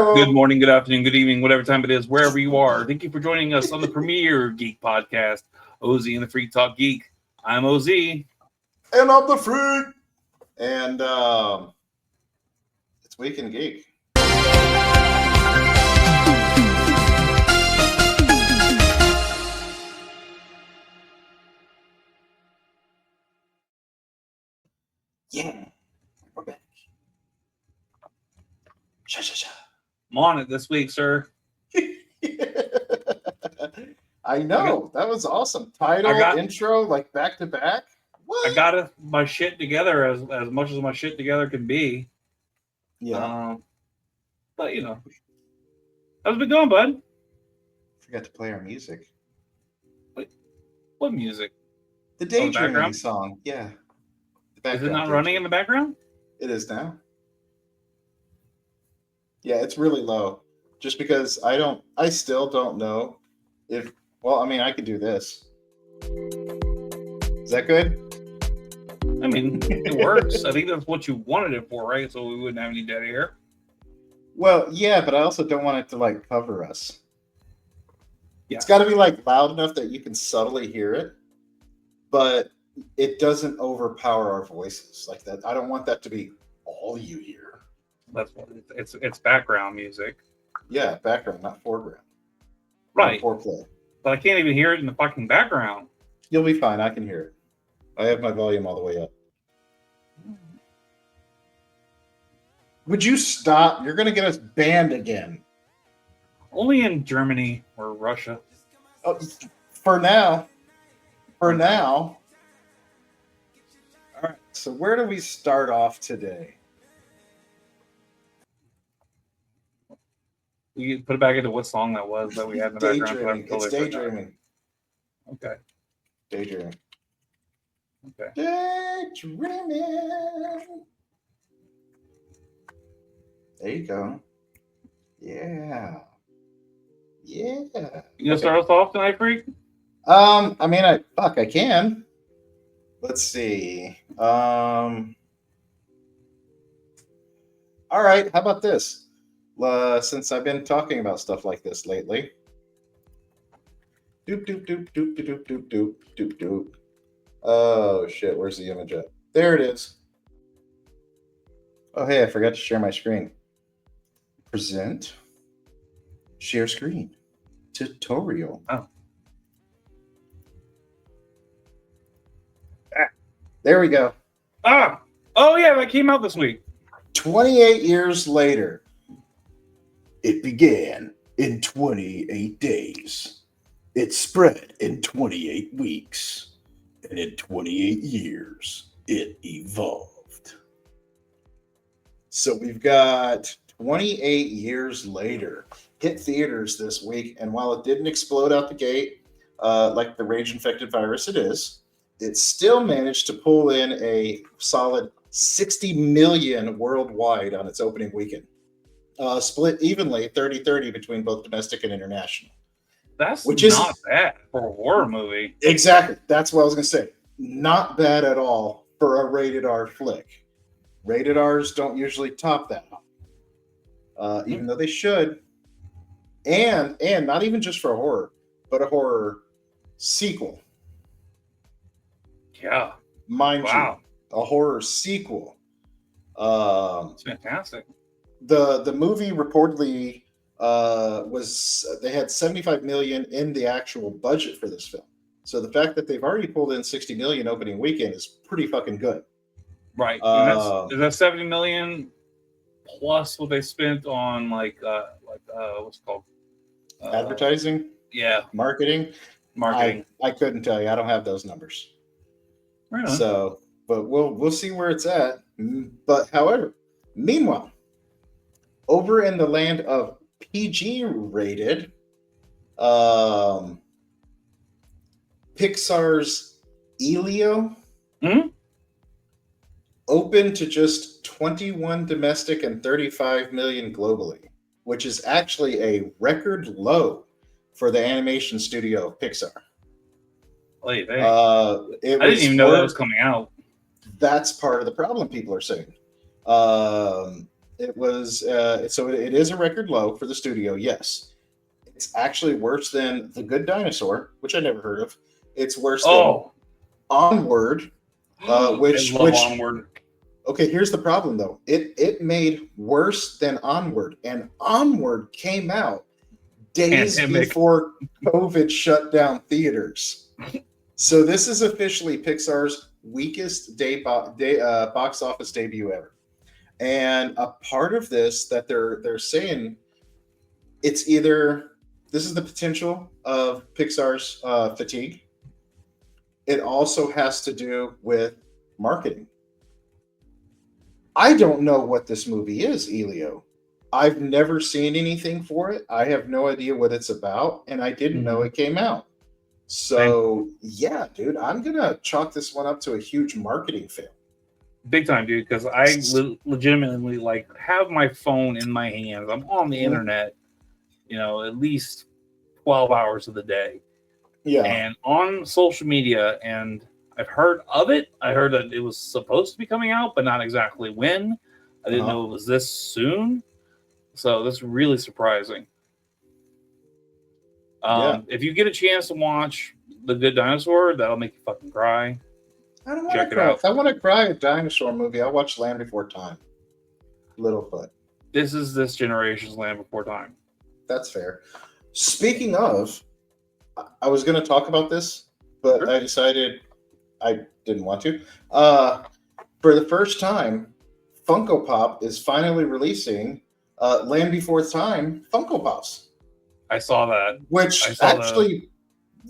Good morning, good afternoon, good evening, whatever time it is, wherever you are. Thank you for joining us on the premier Geek podcast, O.Z and the Freak Talk Geek. I'm O.Z. And I'm the Freak. And it's Week in Geek. Yeah, we're back. Sha. I'm on it this week, sir. I know. That was awesome. Title, intro, like back to back. What? I got my shit together as much as my shit together can be. Yeah. But, you know. How's it been going, bud? Forgot to play our music. Wait, what music? The Daydreaming song. Yeah. Is it not running in the background? It is now. Yeah, it's really low. Just because I still don't know if, well, I mean, I could do this. Is that good? I mean, it works. I think that's what you wanted it for, right? So we wouldn't have any dead air. Well, yeah, but I also don't want it to, like, cover us. Yeah. It's got to be, like, loud enough that you can subtly hear it, but it doesn't overpower our voices like that. I don't want that to be all you hear. That's what it's background music. Yeah, background, not foreground. Right. Not foreplay. But I can't even hear it in the fucking background. You'll be fine. I can hear it. I have my volume all the way up. Would you stop? You're going to get us banned again. Only in Germany or Russia. Oh, for now. For now. All right. So where do we start off today? You put it back into what song that was that we had in the background. It's Daydreaming. Okay. Daydreaming. Okay. Daydreaming. There you go. Yeah. Yeah. You gonna start us off tonight, Freak? I mean, I can. Let's see. All right. How about this? Since I've been talking about stuff like this lately. Doop doop doop doop doop doop doop doop doop. Oh shit! Where's the image at? There it is. Oh hey, I forgot to share my screen. Present. Share screen. Tutorial. Oh. There we go. Oh yeah, that came out this week. 28 years later. It began in 28 days. It spread in 28 weeks. And in 28 years, it evolved. So we've got 28 years later. Hit theaters this week. And while it didn't explode out the gate, like the rage-infected virus it still managed to pull in a solid 60 million worldwide on its opening weekend. Split evenly 30-30 between both domestic and international. Which is not bad for a horror movie. Exactly. That's what I was going to say. Not bad at all for a rated R flick. Rated Rs don't usually top that, even though they should. And not even just for horror, but a horror sequel. Yeah. Mind you, a horror sequel. It's fantastic. The movie reportedly they had 75 million in the actual budget for this film. So the fact that they've already pulled in 60 million opening weekend is pretty fucking good. Right. Is that 70 million plus what they spent on what's it called? Advertising? Yeah. Marketing. I couldn't tell you. I don't have those numbers. Right on. So, but we'll see where it's at. But however, meanwhile, over in the land of PG rated, Pixar's Elio opened to just 21 domestic and 35 million globally, which is actually a record low for the animation studio of Pixar. I didn't even know that was coming out. That's part of the problem, people are saying. It was so it is a record low for the studio. Yes, it's actually worse than The Good Dinosaur, which I never heard of. It's worse than Oh, Onward, I love Onward. okay. Here's the problem though. It made worse than Onward, and Onward came out days Pandemic. before COVID shut down theaters. So this is officially Pixar's weakest box office debut ever. And a part of this that they're saying it's either this is the potential of Pixar's fatigue. It also has to do with marketing. I don't know what this movie is, Elio. I've never seen anything for it. I have no idea what it's about, and I didn't know it came out. So yeah, dude, I'm gonna chalk this one up to a huge marketing fail. Big time, dude, because I legitimately like have my phone in my hands. I'm on the internet, at least 12 hours of the day. Yeah. And on social media, and I've heard of it. I heard that it was supposed to be coming out, but not exactly when. I didn't know it was this soon. So that's really surprising. If you get a chance to watch The Good Dinosaur, that'll make you fucking cry. I don't want to cry. If I want to cry a dinosaur movie, I'll watch Land Before Time. Littlefoot. This is this generation's Land Before Time. That's fair. Speaking of, I was going to talk about this, but I decided I didn't want to. For the first time, Funko Pop is finally releasing Land Before Time Funko Pops. I saw that. Which actually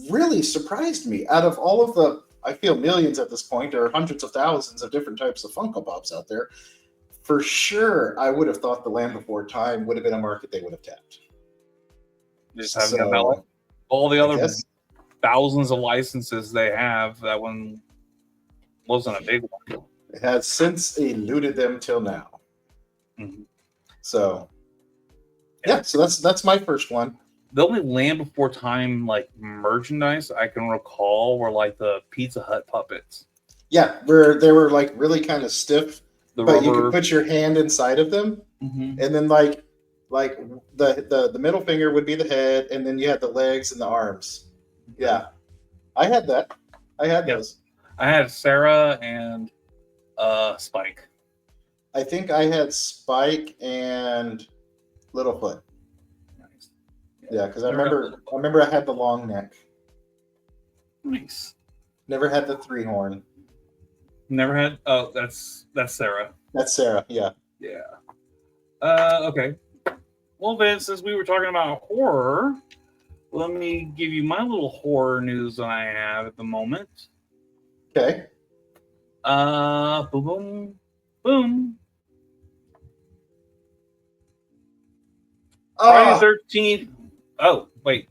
really surprised me. Out of all of the, I feel millions at this point, or hundreds of thousands of different types of Funko Pops out there, for sure, I would have thought the Land Before Time would have been a market they would have tapped. Just having about all the other thousands of licenses they have, that one wasn't a big one. It has since eluded them till now. Mm-hmm. So, yeah, so that's my first one. The only Land Before Time like merchandise I can recall were like the Pizza Hut puppets. Yeah, where they were like really kind of stiff, but rubber. You could put your hand inside of them, and then like the middle finger would be the head, and then you had the legs and the arms. Yeah, I had that. I had those. I had Sarah and Spike. I think I had Spike and Littlefoot. Yeah, because I remember I had the long neck. Nice. Never had the 3-horn. Never had. Oh, that's Sarah. That's Sarah. Yeah. Yeah. Okay. Well, Vince, since we were talking about horror, let me give you my little horror news that I have at the moment. Okay. Boom, boom, boom. Friday the 13th. Oh, wait.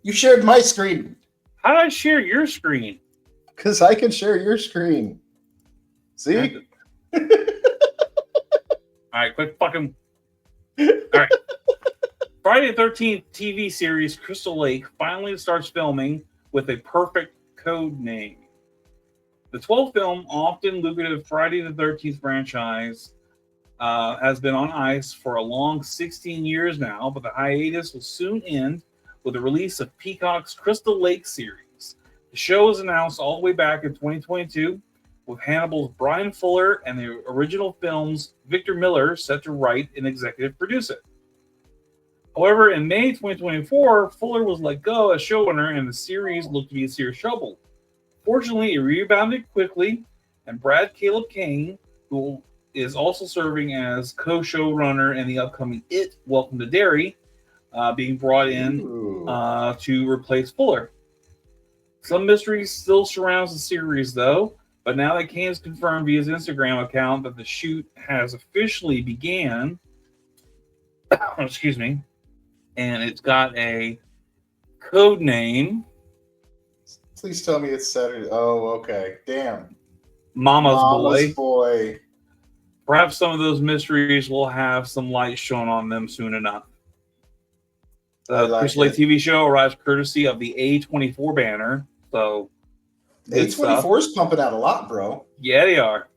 You shared my screen. How did I share your screen? Because I can share your screen. See? All right, quick fucking. All right. Friday the 13th TV series Crystal Lake finally starts filming with a perfect code name. The 12th film, often lucrative Friday the 13th franchise, has been on ice for a long 16 years now, but the hiatus will soon end with the release of Peacock's Crystal Lake series. The show was announced all the way back in 2022, with Hannibal's Brian Fuller and the original film's Victor Miller set to write and executive produce it. However, in May 2024, Fuller was let go as showrunner, and the series looked to be a serious trouble. Fortunately, it rebounded quickly, and Brad Caleb Kane, who is also serving as co-showrunner in the upcoming It, Welcome to Derry, being brought in to replace Fuller. Some mystery still surrounds the series, though, but now that Kane has confirmed via his Instagram account that the shoot has officially began, excuse me, and it's got a code name. Please tell me it's Saturday. Oh, okay. Damn. Mama's Boy. Perhaps some of those mysteries will have some light shown on them soon enough. The Crystal Lake TV show arrives courtesy of the A24 banner. So A24 is pumping out a lot, bro. Yeah, they are.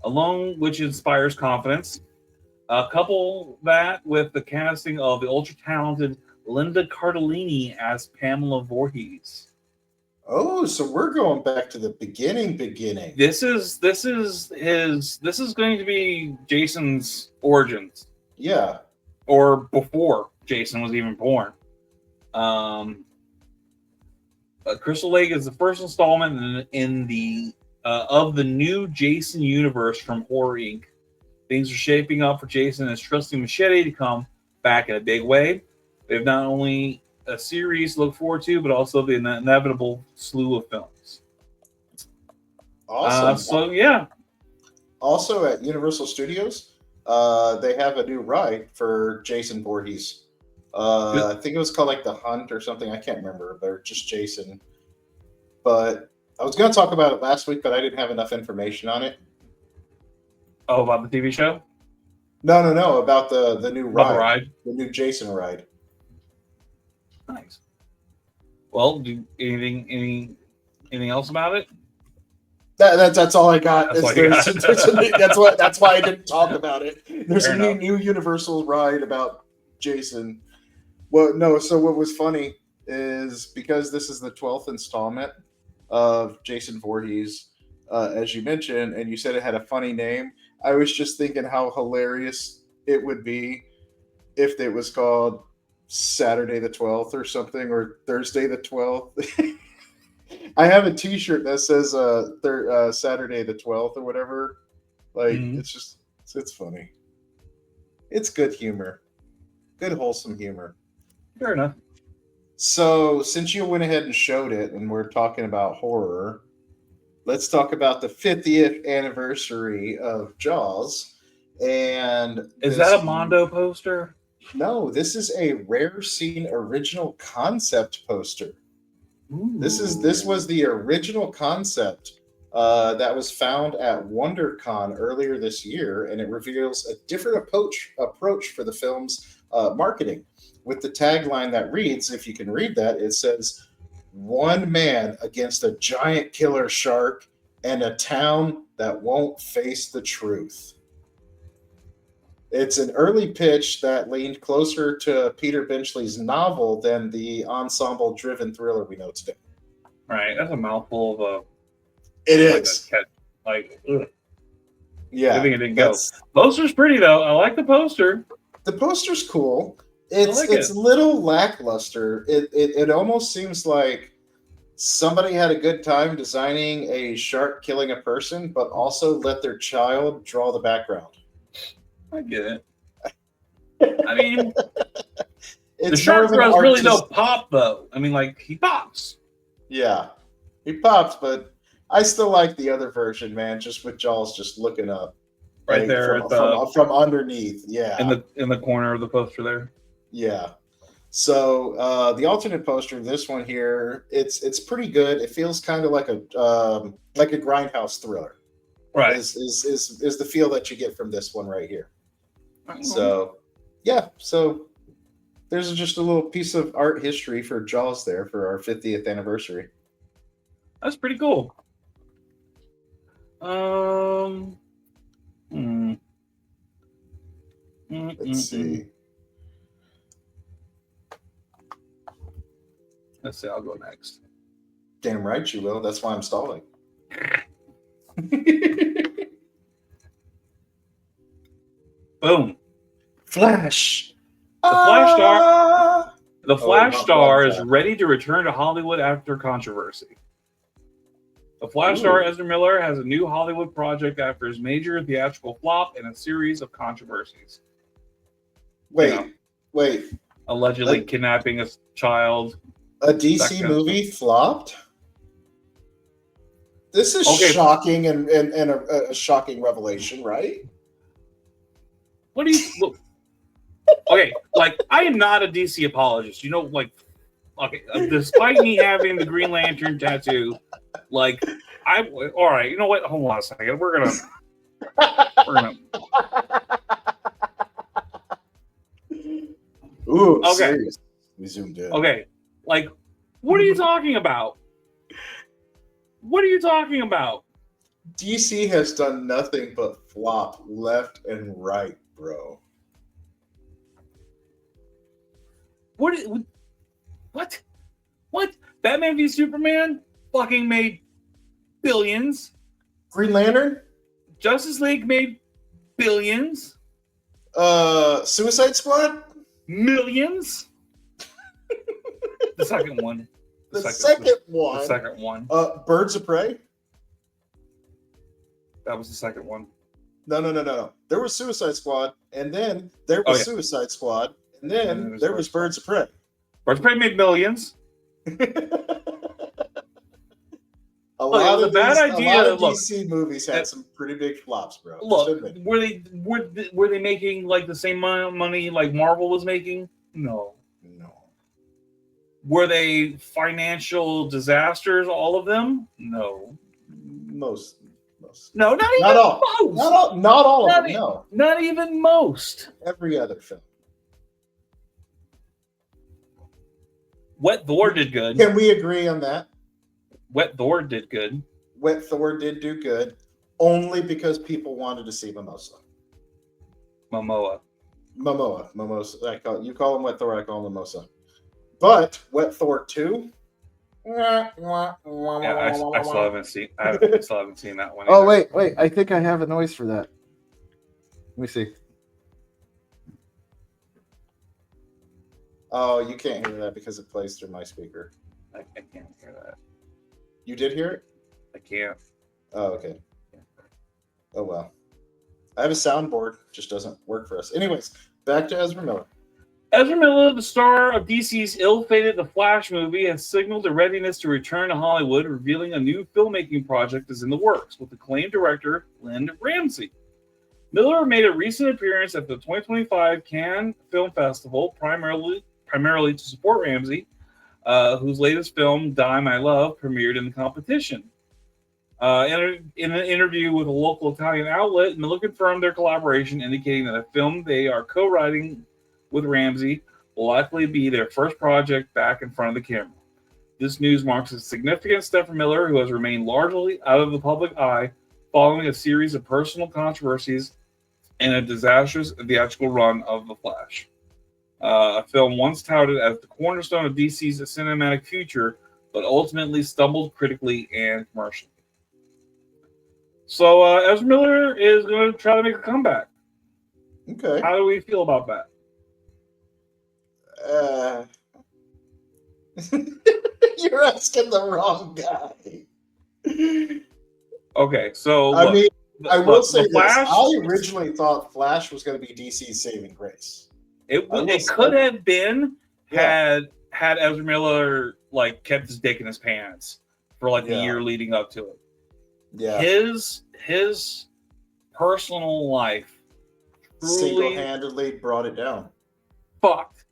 Alone, which inspires confidence. Couple that with the casting of the ultra talented Linda Cardellini as Pamela Voorhees. Oh, so we're going back to the beginning. This is going to be Jason's origins. Yeah. Or before Jason was even born. Crystal Lake is the first installment in the of the new Jason universe from Horror Inc. Things are shaping up for Jason and his trusty machete to come back in a big way. They have not only a series to look forward to, but also the inevitable slew of films. Awesome. So yeah. Also at Universal Studios, they have a new ride for Jason Voorhees. I think it was called like The Hunt or something. I can't remember, but just Jason. But I was going to talk about it last week, but I didn't have enough information on it. Oh, about the TV show? No, about the new ride. The new Jason ride. Nice. Well, anything else about it? That's all I got. That's why I didn't talk about it. There's Fair a enough. new Universal ride about Jason. Well, no. So what was funny is because this is the 12th installment of Jason Voorhees, as you mentioned, and you said it had a funny name. I was just thinking how hilarious it would be if it was called Saturday the 12th or something, or Thursday the 12th. I have a T-shirt that says Saturday the 12th or whatever. Like it's funny. It's good humor, good wholesome humor. Fair enough. So since you went ahead and showed it, and we're talking about horror, let's talk about the 50th anniversary of Jaws. And is that a Mondo poster? No, this is a Rare Scene original concept poster. Ooh. This was the original concept that was found at WonderCon earlier this year, and it reveals a different approach for the film's marketing, with the tagline that reads, if you can read that, it says, "One man against a giant killer shark and a town that won't face the truth." It's an early pitch that leaned closer to Peter Benchley's novel than the ensemble-driven thriller we know today. Right, that's a mouthful of a. It is. Ugh. Yeah, I think it didn't go. Poster's pretty though. I like the poster. The poster's cool. It's a little lackluster. It almost seems like somebody had a good time designing a shark killing a person, but also let their child draw the background. I get it. I mean, the shark does really no pop though. I mean, like he pops. Yeah, he pops, but I still like the other version, man. Just with Jaws just looking up, right there from underneath. Yeah, in the corner of the poster there. Yeah. So the alternate poster, this one here, it's pretty good. It feels kind of like a grindhouse thriller. Right. Is the feel that you get from this one right here. So yeah, so there's just a little piece of art history for Jaws there for our 50th anniversary. That's pretty cool. Let's see. Let's see, I'll go next. Damn right you will. That's why I'm stalling. Boom. Flash. The Flash star is ready to return to Hollywood after controversy. The Flash star Ezra Miller has a new Hollywood project after his major theatrical flop and a series of controversies. Wait. Allegedly kidnapping a child. A DC movie flopped? This is shocking and a shocking revelation, right? What do you look? Okay, like I am not a DC apologist. You know, like, okay, despite me having the Green Lantern tattoo, like all right. You know what? Hold on a second. We're gonna. Ooh, okay. Serious. We zoomed in. Okay, like, what are you talking about? What are you talking about? DC has done nothing but flop left and right. bro. What? Batman v Superman fucking made billions. Green Lantern? Justice League made billions. Suicide Squad? Millions. The second one. The second one. The second one. Birds of Prey? That was the second one. No. There was Suicide Squad, and then there was Suicide Squad, and then there was Birds of Prey. Birds of Prey made millions. A lot of Look, DC movies had some pretty big flops, bro. Look, were they making like the same money like Marvel was making? No. Were they financial disasters? All of them? No. Most. No, not even most. Not all of them. No. Not even most. Every other film. Wet Thor did good. Can we agree on that? Wet Thor did good. Wet Thor did do good, only because people wanted to see Mimosa. Momoa. Mimosa. You call him Wet Thor, I call him Mimosa. But Wet Thor 2? Yeah, I still haven't seen that one. Oh, wait. I think I have a noise for that. Let me see. Oh, you can't hear that because it plays through my speaker. I can't hear that. You did hear it? I can't. Oh, okay. Oh, well. I have a soundboard. Just doesn't work for us. Anyways, back to Ezra Miller. Ezra Miller, the star of DC's ill-fated The Flash movie, has signaled a readiness to return to Hollywood, revealing a new filmmaking project is in the works with acclaimed director Lynn Ramsey. Miller made a recent appearance at the 2025 Cannes Film Festival, primarily to support Ramsey, whose latest film, Die My Love, premiered in the competition. In an interview with a local Italian outlet, Miller confirmed their collaboration, indicating that a film they are co-writing with Ramsey will likely be their first project back in front of the camera. This news marks a significant step for Miller, who has remained largely out of the public eye following a series of personal controversies and a disastrous theatrical run of The Flash. A film once touted as the cornerstone of DC's cinematic future, but ultimately stumbled critically and commercially. So Ezra Miller is going to try to make a comeback. Okay. How do we feel about that? You're asking the wrong guy. Okay, so I will say this. Flash, I originally thought Flash was going to be DC's saving grace. It could have been had Ezra Miller like kept his dick in his pants for like the year leading up to it. Yeah, his personal life single-handedly brought it down. Fucked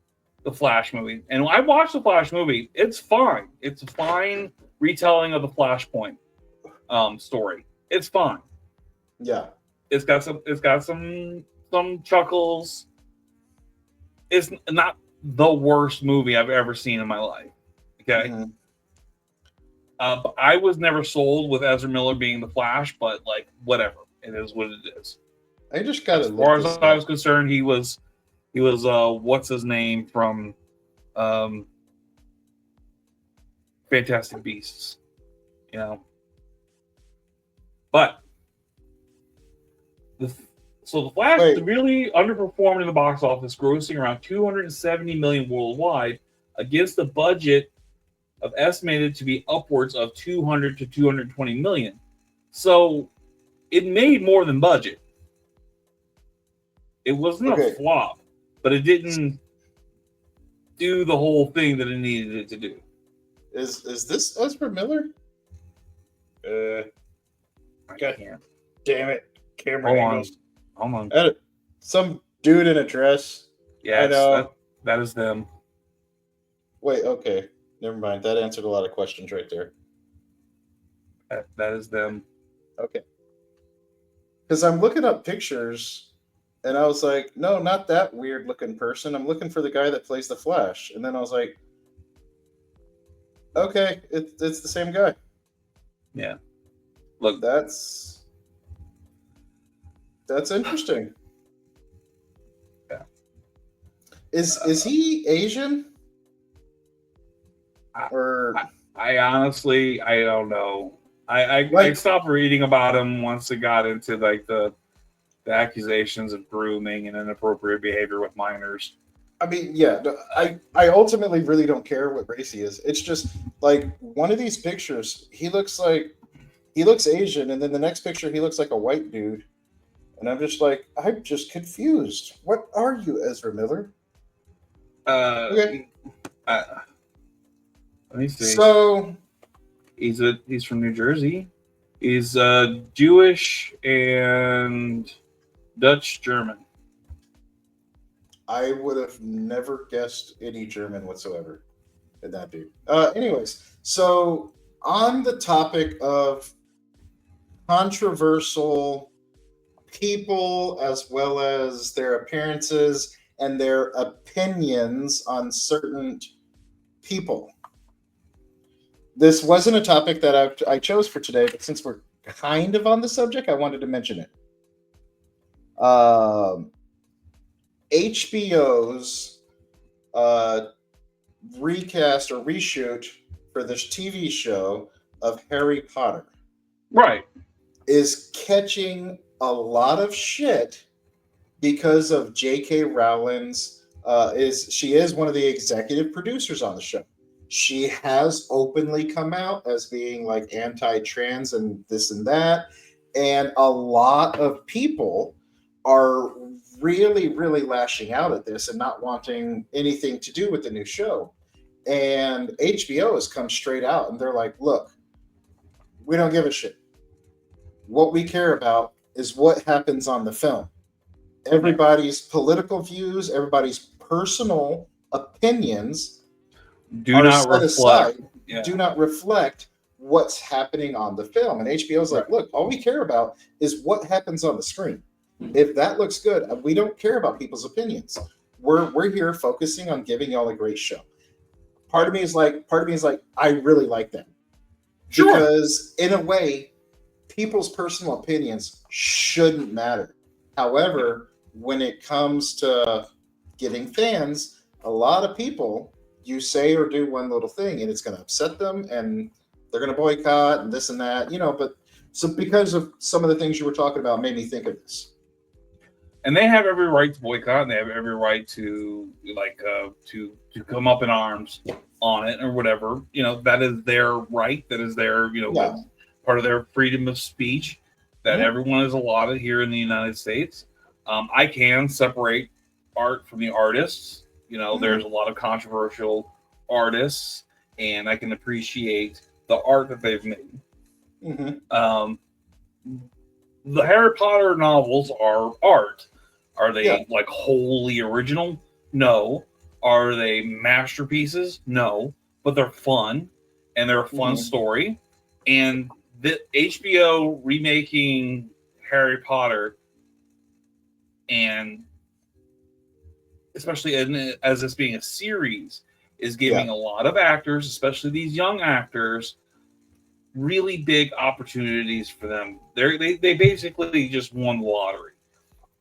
the Flash movie, and I watched the Flash movie. It's fine. It's a fine retelling of the Flashpoint story. It's fine. Yeah, it's got some chuckles. It's not the worst movie I've ever seen in my life. Okay. Mm-hmm. But I was never sold with Ezra Miller being the Flash, but like whatever, it is what it is. I just got as far as I was concerned, he was what's his name from Fantastic Beasts, you know. But the Flash really underperformed in the box office, grossing around $270 million worldwide against a budget of estimated to be upwards of $200 to $220 million. So it made more than budget. It wasn't a flop, but it didn't do the whole thing that it needed it to do. Is this Ezra Miller? I can't. Damn it. Camera angles. Hold on. Some dude in a dress. Yeah, I know. That is them. Wait, okay. Never mind. That answered a lot of questions right there. That is them. Okay. Because I'm looking up pictures, and I was like, no, not that weird looking person. I'm looking for the guy that plays the Flash. And then I was like, okay, it's the same guy. Yeah. Look, that's interesting. Is he Asian? I- Or I honestly, I don't know. I Like- stopped reading about him once it got into like the accusations of grooming and inappropriate behavior with minors. I mean, yeah, I ultimately really don't care what race he is. It's just like one of these pictures, he looks Asian, and then the next picture he looks like a white dude. And I'm just like, I'm just confused. What are you, Ezra Miller? Okay. Uh, let me see. So He's from New Jersey. He's Jewish and Dutch German. I would have never guessed any German whatsoever in that dude. Anyways, so on the topic of controversial people as well as their appearances and their opinions on certain people. This wasn't a topic that I chose for today, but since we're kind of on the subject, I wanted to mention it. HBO's recast or reshoot for this TV show of Harry Potter Right. is catching a lot of shit because of J.K. Rowling's she is one of the executive producers on the show. She has openly come out as being like anti-trans and this and that, and a lot of people are really, really lashing out at this and not wanting anything to do with the new show. And HBO has come straight out and they're like, look, we don't give a shit. What we care about is what happens on the film. Everybody's political views, everybody's personal opinions Do not reflect. do not reflect what's happening on the film. And HBO's like, look, all we care about is what happens on the screen. If that looks good, we don't care about people's opinions. We're here focusing on giving y'all a great show. Part of me is like, I really like that. Sure. Because in a way, people's personal opinions shouldn't matter. However, when it comes to getting fans, a lot of people, you say or do one little thing and it's going to upset them and they're going to boycott and this and that, but so because of some of the things you were talking about made me think of this. And they have every right to boycott, and they have every right to to come up in arms on it or whatever. That is their right. That is their part of their freedom of speech that everyone is allotted here in the United States. I can separate art from the artists. There's a lot of controversial artists, and I can appreciate the art that they've made. The Harry Potter novels are art. Are they like wholly original? No. Are they masterpieces? No. But they're fun, and they're a fun story. And the HBO remaking Harry Potter, and especially as this being a series, is giving a lot of actors, especially these young actors, really big opportunities for them. They basically just won the lottery.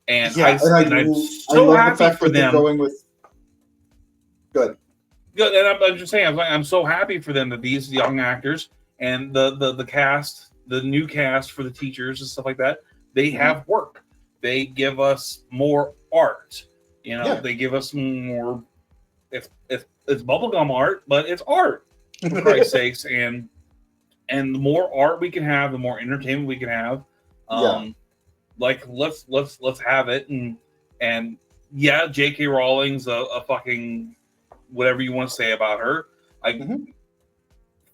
And I'm so happy for them. Going with good. And I'm just saying, I'm so happy for them that these young actors and the cast, the new cast for the teachers and stuff like that, they have work. They give us more art. They give us more. It's bubblegum art, but it's art, for Christ's sakes. And the more art we can have, the more entertainment we can have. Like let's have it. And yeah, J.K. Rowling's a fucking whatever you want to say about her.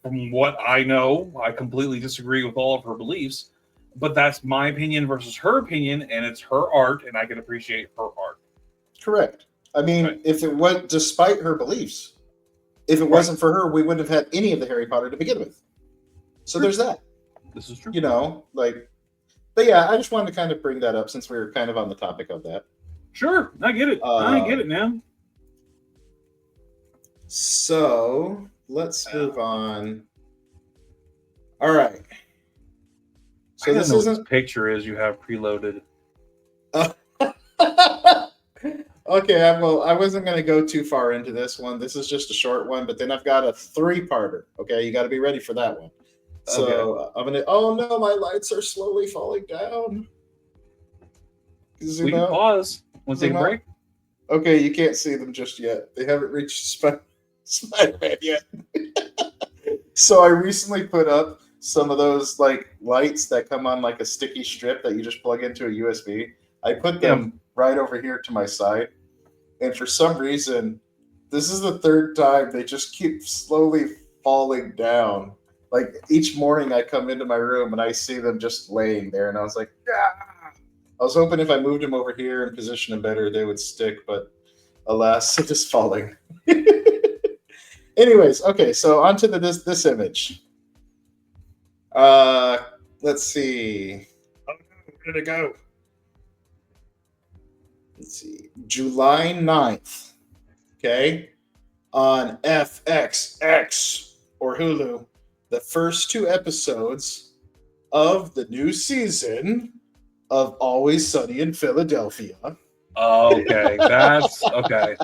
From what I know, I completely disagree with all of her beliefs, but that's my opinion versus her opinion, and it's her art, and I can appreciate her art. Correct. I mean, if it was despite her beliefs, if it wasn't for her, we wouldn't have had any of the Harry Potter to begin with. So there's that. This is true. But yeah, I just wanted to kind of bring that up since we were kind of on the topic of that. Sure, I get it. I get it, man. So let's move on. All right. So this isn't picture is you have preloaded. Okay, I wasn't going to go too far into this one. This is just a short one, but then I've got a three-parter. Okay, you got to be ready for that one. So I'm gonna. Oh no, my lights are slowly falling down. Zoom We can out. pause. Want to take a Zoom out. break? Okay, you can't see them just yet. They haven't reached Spider-Man yet. So I recently put up some of those like lights that come on like a sticky strip that you just plug into a USB. I put them right over here to my side, and for some reason, this is the third time they just keep slowly falling down. Like each morning, I come into my room and I see them just laying there, and I was like, ah! I was hoping if I moved them over here and positioned them better, they would stick, but alas, it is falling. Anyways, okay, so onto this image. Let's see. Oh, where did it go? Let's see. July 9th. Okay. On FXX or Hulu, the first two episodes of the new season of Always Sunny in Philadelphia. Okay, that's okay.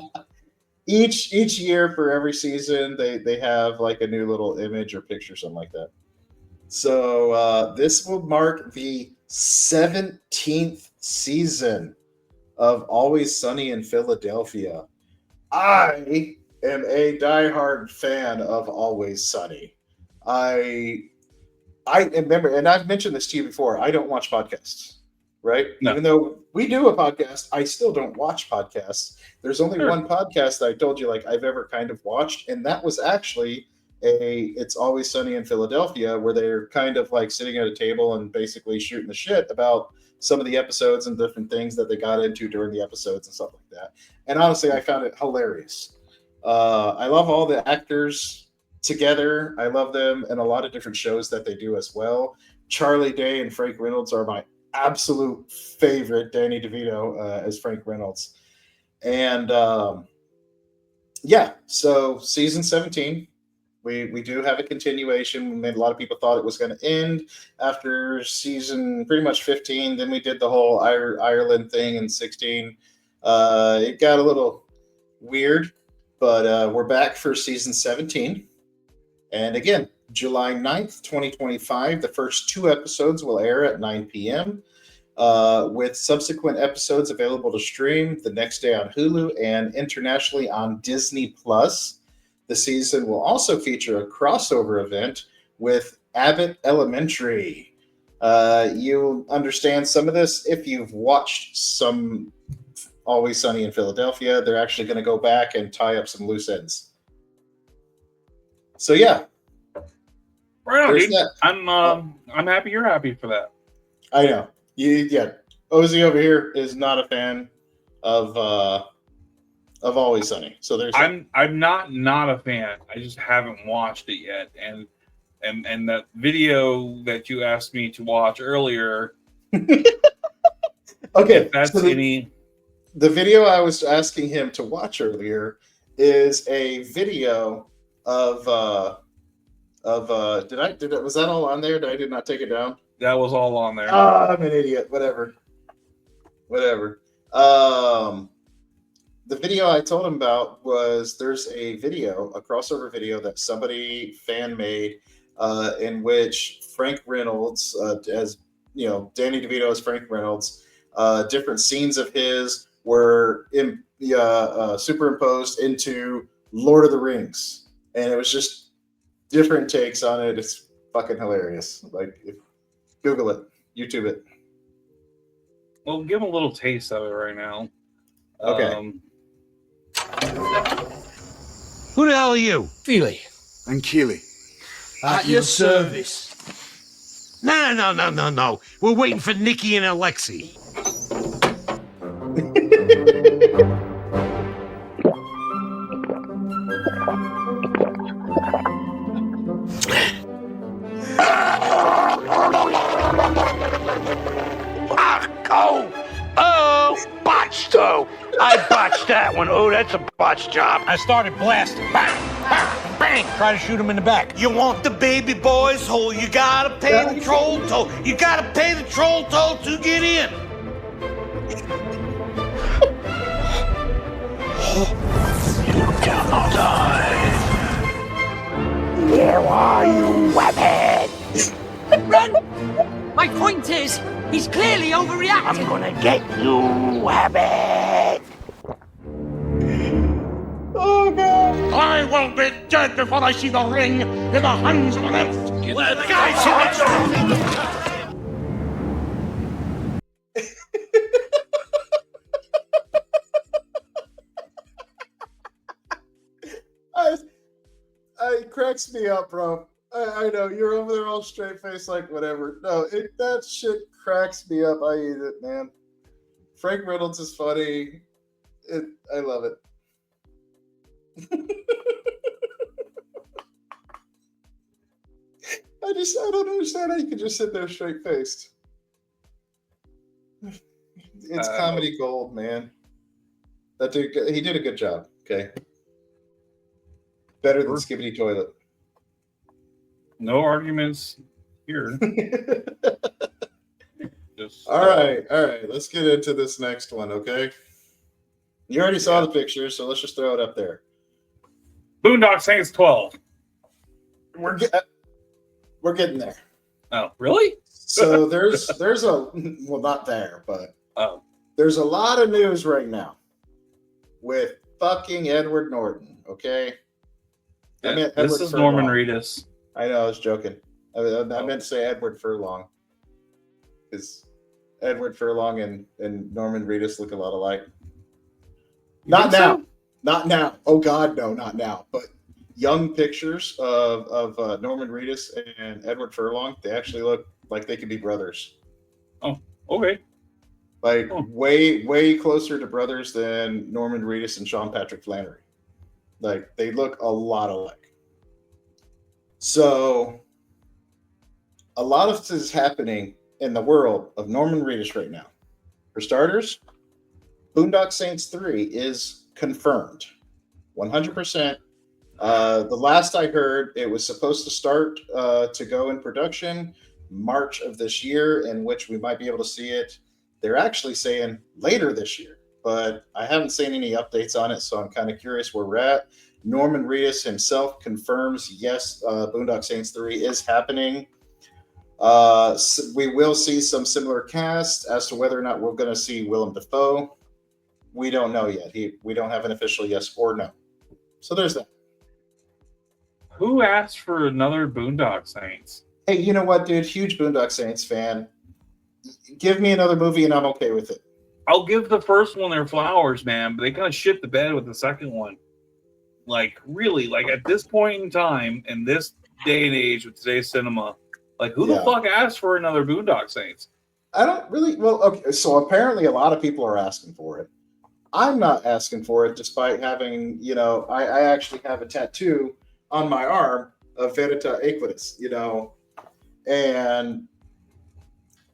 Each year for every season, they have like a new little image or picture, something like that. So this will mark the 17th season of Always Sunny in Philadelphia. I am a diehard fan of Always Sunny. I remember, and I've mentioned this to you before, I don't watch podcasts, right? No. Even though we do a podcast, I still don't watch podcasts. There's only one podcast that I told you like I've ever kind of watched, and that was actually It's Always Sunny in Philadelphia, where they're kind of like sitting at a table and basically shooting the shit about some of the episodes and different things that they got into during the episodes and stuff like that. And honestly, I found it hilarious. I love all the actors together. I love them in a lot of different shows that they do as well. Charlie Day and Frank Reynolds are my absolute favorite. Danny DeVito as Frank Reynolds. And yeah, so season 17. We do have a continuation. A lot of people thought it was going to end after season pretty much 15. Then we did the whole Ireland thing in 16. It got a little weird, but we're back for season 17. And again, July 9th, 2025, the first two episodes will air at 9 p.m. With subsequent episodes available to stream the next day on Hulu and internationally on Disney+. The season will also feature a crossover event with Abbott Elementary. You'll understand some of this if you've watched some Always Sunny in Philadelphia. They're actually going to go back and tie up some loose ends. So yeah, right on, dude. I'm happy you're happy for that. I know. Yeah, OZ over here is not a fan of Always Sunny. So there's I'm not a fan. I just haven't watched it yet. And that video that you asked me to watch earlier. Okay, if that's so the video I was asking him to watch earlier is a video of was that all on there? Did not take it down? That was all on there. I'm an idiot. Whatever. The video I told him about was there's a crossover video that somebody fan made in which Frank Reynolds, as you know, Danny DeVito as Frank Reynolds, different scenes of his were superimposed into Lord of the Rings, and it was just different takes on it. It's fucking hilarious. Like, Google it, YouTube it. Well, give him a little taste of it right now. Okay. Who the hell are you? Feely. And Keely. At your service. No. We're waiting for Nikki and Alexi. Botched. I botched that one. Oh, that's a botched job. I started blasting. Bang, bang, bang. Try to shoot him in the back. You want the baby boy's hole? You gotta pay the troll toll. You gotta pay the troll toll to get in. You cannot hide. Where are you, Weapon? Run! My point is, he's clearly overreacting. I'm gonna get you, Weapon. Oh god! I will be dead before I see the ring in the hands of an elf. Let the guy It cracks me up, bro. I know you're over there all straight faced, like whatever. No, that shit cracks me up. I eat it, man. Frank Reynolds is funny. I love it. I don't understand how you can just sit there straight faced. It's comedy gold, man. That dude, he did a good job. Okay, better than Skibbity Toilet. No arguments here. All right. Let's get into this next one, okay? You already saw the picture, so let's just throw it up there. Boondock Saints 12. We're getting there. Oh, really? So there's a well, not there, but there's a lot of news right now with fucking Edward Norton. Okay, I meant this is Norman Reedus. I know, I was joking. I meant to say Edward Furlong, because Edward Furlong and Norman Reedus look a lot alike. Not now. Not now. Oh God, no, not now. But young pictures of Norman Reedus and Edward Furlong, they actually look like they could be brothers. Oh, okay. Like way closer to brothers than Norman Reedus and Sean Patrick Flannery. Like they look a lot alike. So a lot of this is happening in the world of Norman Reedus right now. For starters, Boondock Saints 3 is confirmed. 100%. The last I heard, it was supposed to start to go in production March of this year, in which we might be able to see it. They're actually saying later this year, but I haven't seen any updates on it, so I'm kind of curious where we're at. Norman Reedus himself confirms, yes, Boondock Saints 3 is happening. So we will see some similar cast. As to whether or not we're going to see Willem Dafoe, we don't know yet. We don't have an official yes or no. So there's that. Who asked for another Boondock Saints? Hey, you know what, dude? Huge Boondock Saints fan. Give me another movie and I'm okay with it. I'll give the first one their flowers, man, but they kind of shit the bed with the second one. Like, really, like at this point in time, in this day and age with today's cinema, like who the fuck asked for another Boondock Saints? I don't really. Well, okay. So apparently a lot of people are asking for it. I'm not asking for it, despite having, I actually have a tattoo on my arm of Verita Equitas, and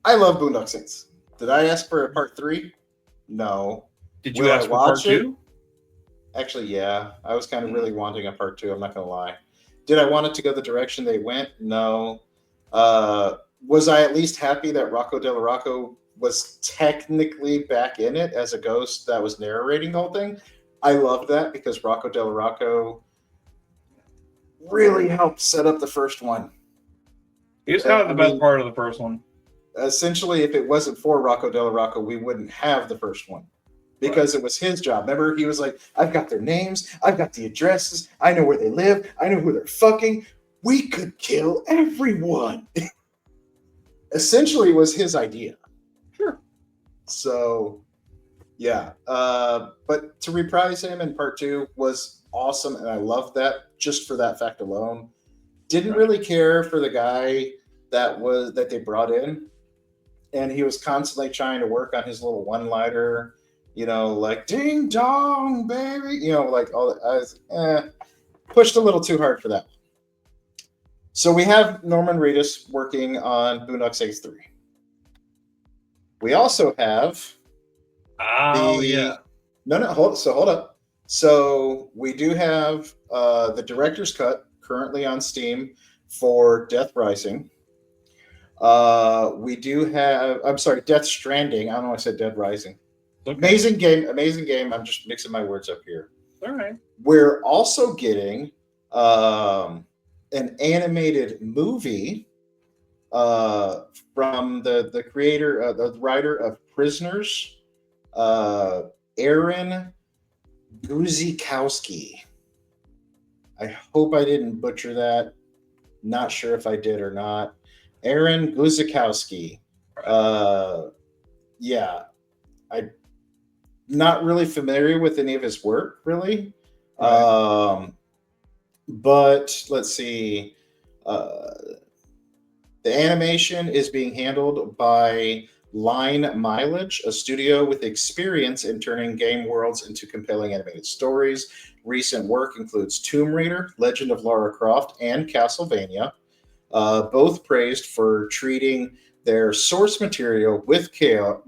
I love Boondock Saints. Did I ask for a part 3? No. Did you ask for part 2? Actually, yeah. I was kind of really wanting a part 2. I'm not going to lie. Did I want it to go the direction they went? No. Was I at least happy that Rocco Del Rocco was technically back in it as a ghost that was narrating the whole thing? I loved that because Rocco Del Rocco really helped set up the first one. He was kind of the best part of the first one. Essentially, if it wasn't for Rocco Del Rocco, we wouldn't have the first one because it was his job. Remember, he was like, I've got their names, I've got the addresses, I know where they live, I know who they're fucking. We could kill everyone. Essentially, it was his idea. Sure. So, yeah. But to reprise him in part 2 was awesome, and I loved that just for that fact alone. Didn't really care for the guy that they brought in, and he was constantly trying to work on his little one-liner, like ding dong baby, like all that. I was pushed a little too hard for that. So we have Norman Reedus working on Boondock Saints 3. We also have hold up. So we do have the director's cut currently on Steam for Death Rising. We do have, Death Stranding. I don't know why I said Dead Rising. Okay. Amazing game. I'm just mixing my words up here. All right. We're also getting an animated movie from the creator, the writer of Prisoners, Aaron Guzikowski. I hope I didn't butcher that. Not sure if I did or not. Aaron Guzikowski. Yeah, I'm not really familiar with any of his work, really. Right. But let's see. The animation is being handled by Line Mileage, a studio with experience in turning game worlds into compelling animated stories. Recent work includes Tomb Raider, Legend of Lara Croft, and Castlevania, both praised for treating their source material with care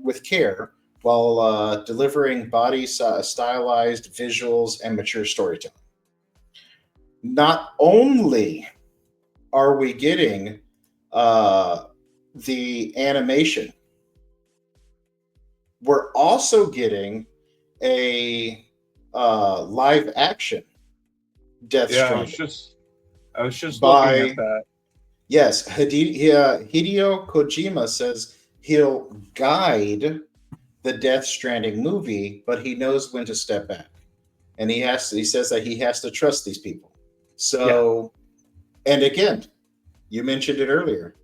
while delivering stylized visuals and mature storytelling. Not only are we getting the animation, we're also getting a live action Death Yeah, Stranding I was just by looking at that. yes, Hideo Kojima says he'll guide the Death Stranding movie, but he knows when to step back, and he says that he has to trust these people. So, and again, you mentioned it earlier.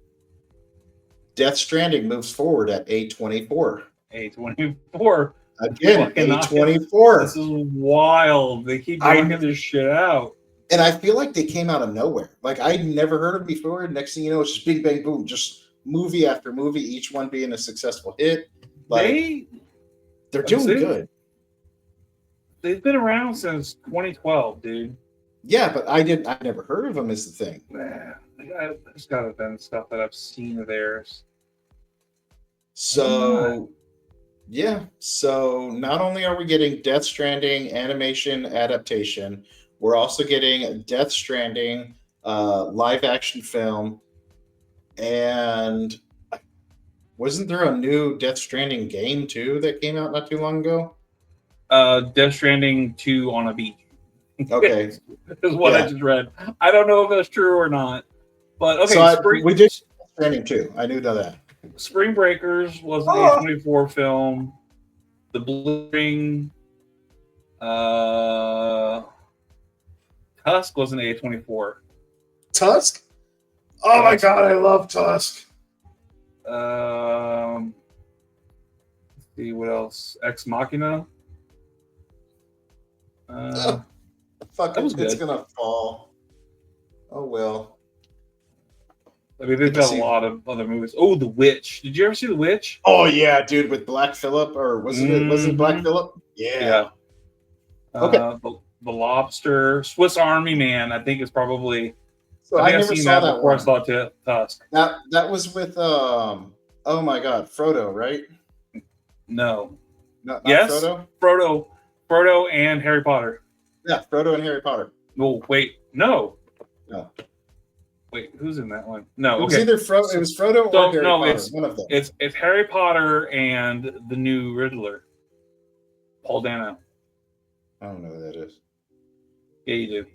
Death Stranding moves forward at A24. A24. Again, Fucking A24. This is wild. They keep knocking this shit out. And I feel like they came out of nowhere. Like I'd never heard of them before. Next thing you know, it's just big bang boom, just movie after movie, each one being a successful hit. Like they're doing good. They've been around since 2012, dude. Yeah, but I never heard of them is the thing. Man, there's gotta have been stuff that I've seen of theirs. So yeah. So not only are we getting Death Stranding animation adaptation, we're also getting Death Stranding live action film. And wasn't there a new Death Stranding game too that came out not too long ago? Death Stranding 2 on a beach. Okay. Is what I just read. I don't know if that's true or not. But okay, so we did Death Stranding 2. I knew that. Spring Breakers was an A24 film. The Blue Ring, Tusk was an A24. Tusk? Oh my god, I love Tusk. Let's see what else. Ex Machina. Fuck that was it's good. gonna fall. Oh well. I mean, they've got a lot of other movies. Oh, The Witch. Did you ever see The Witch? Oh yeah, dude, with Black Phillip, or was it Black Phillip? Yeah. Okay. The Lobster, Swiss Army Man. I think it's probably. So I never saw that before one. I saw Tusk. That was with oh my god, Frodo, right? No. Not yes. Frodo. Frodo and Harry Potter. Yeah, Frodo and Harry Potter. Oh wait, no. No. Wait, who's in that one? No, it was either Frodo. It was Frodo or Harry Potter. It's one of them. It's Harry Potter and the new Riddler, Paul Dano. I don't know who that is. Yeah, you do.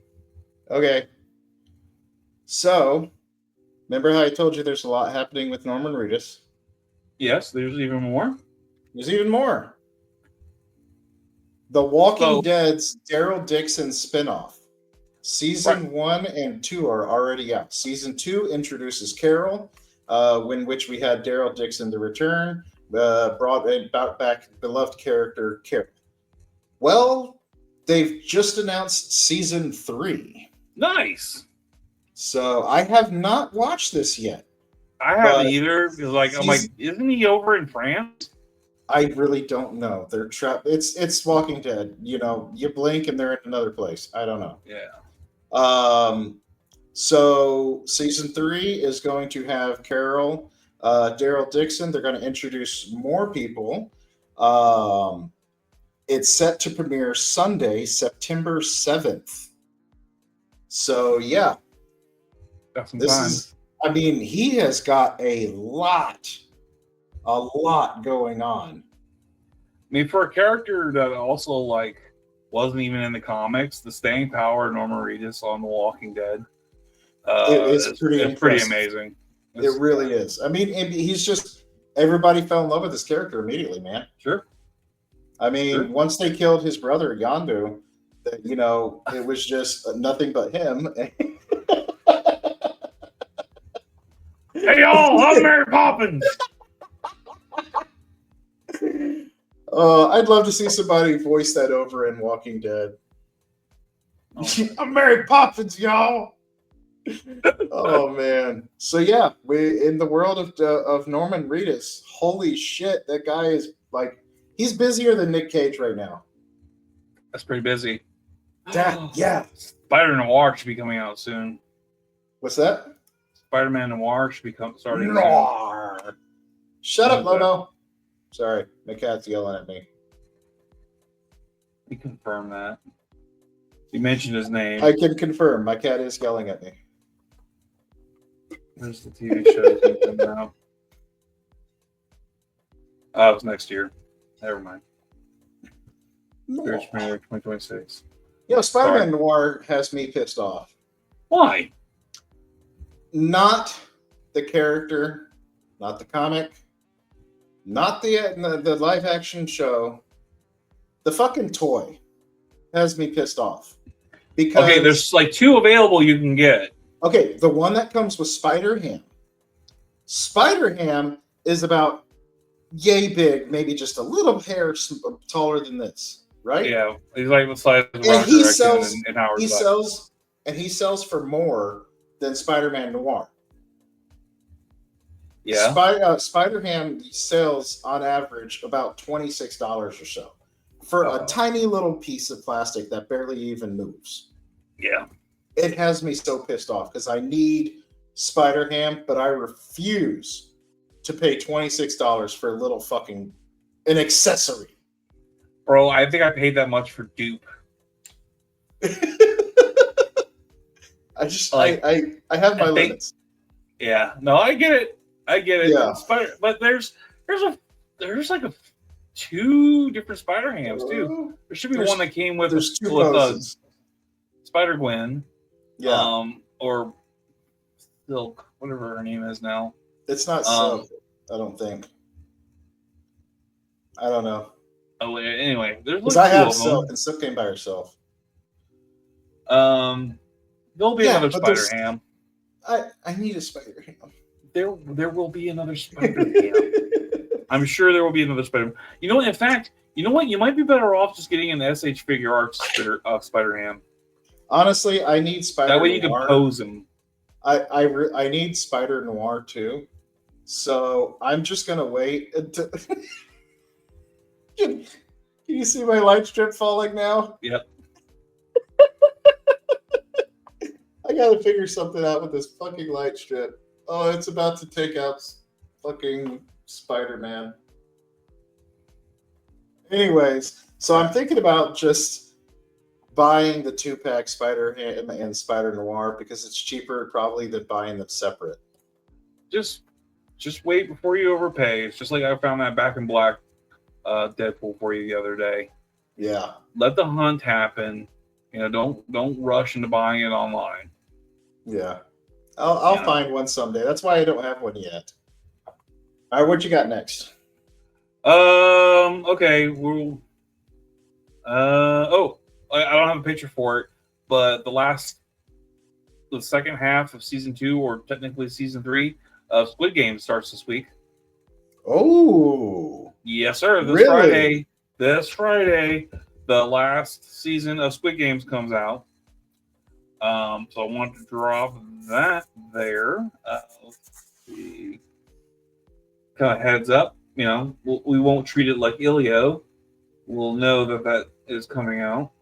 Okay. So, remember how I told you there's a lot happening with Norman Reedus? Yes, there's even more. There's even more. The Walking Dead's Daryl Dixon spinoff. Season 1 and 2 are already out. Season 2 introduces Carol, in which we had Daryl Dixon to return, brought back beloved character Carol. Well, they've just announced Season 3. Nice. So I have not watched this yet. I haven't either. Because I'm like, isn't he over in France? I really don't know. They're trapped. It's Walking Dead. You know, you blink and they're in another place. I don't know. Yeah. So season 3 is going to have Carol, Daryl Dixon. They're going to introduce more people. It's set to premiere Sunday, September 7th. So yeah, got some time. I mean, he has got a lot going on. I mean, for a character that also like wasn't even in the comics. The staying power of Norman Reedus on The Walking Dead It's pretty it's pretty impressive. amazing. It really is. I mean, he's just everybody fell in love with his character immediately, man. Sure. I mean, once they killed his brother Yondu, it was just nothing but him. Hey y'all, I'm Mary Poppins. I'd love to see somebody voice that over in Walking Dead. Oh. I'm Mary Poppins, y'all. Oh man. So yeah, we in the world of Norman Reedus. Holy shit, that guy is like he's busier than Nick Cage right now. That's pretty busy. Yeah. Spider Noir should be coming out soon. What's that? Spider-Man Noir should be starting soon. Noir. Shut up, Okay. Lobo. Sorry, my cat's yelling at me. We confirm that. You mentioned his name. I can confirm my cat is yelling at me. There's the TV show coming out. Oh, it's next year. Never mind. There's 2026. Spider-Man Noir has me pissed off. Why? Not the character, not the comic, not the live action show. The fucking toy has me pissed off. Because Okay, there's like 2 available you can get. okay, the one that comes with Spider-Ham. Spider-Ham is about yay big, maybe just a little hair taller than this, right? Yeah, he's like the size of And Roger he Raccoon sells. and Howard He Duck. sells for more than Spider-Man Noir. Yeah. Spider-Ham sells on average about $26 or so for a tiny little piece of plastic that barely even moves. Yeah. It has me so pissed off because I need Spider-Ham, but I refuse to pay $26 for a little fucking an accessory. Bro, I think I paid that much for Dupe. I just Like, I have my limits. Yeah. No, I get it. Yeah. But there's like 2 different Spider-Hams too. There should be one that came with There's 2 poses. Spider-Gwen. Yeah. Or Silk, whatever her name is now. It's not Silk, I don't think. I don't know. Oh, anyway, there's Because like I 2 have of them. Silk, and Silk came by herself. There'll be another but there's- Spider-Ham. I need a Spider-Ham. There will be another Spider-Ham. I'm sure there will be another Spider-Man. You know what? In fact, you know what? You might be better off just getting an SH Figure Arts Spider-Ham. Honestly, I need Spider That way you Noir. can pose him. I need Spider Noir too. So I'm just gonna wait until. Can you see my light strip falling now? Yep. I gotta figure something out with this fucking light strip. Oh, it's about to take out fucking Spider-Man. Anyways, so I'm thinking about just buying the 2-pack Spider-Ham and Spider Noir because it's cheaper probably than buying them separate. Just wait before you overpay. It's just like I found that Back in Black Deadpool for you the other day. Yeah. Let the hunt happen. You know, don't rush into buying it online. Yeah. I'll find one someday. That's why I don't have one yet. All right, what you got next? Okay. We'll. I don't have a picture for it, but the second half of season 2, or technically season 3, of Squid Game starts this week. Oh. Yes, sir. Really? This Friday, the last season of Squid Games comes out. So I wanted to drop that there. Let's see. Kind of heads up, you know, we won't treat it like Ilio. We'll know that is coming out.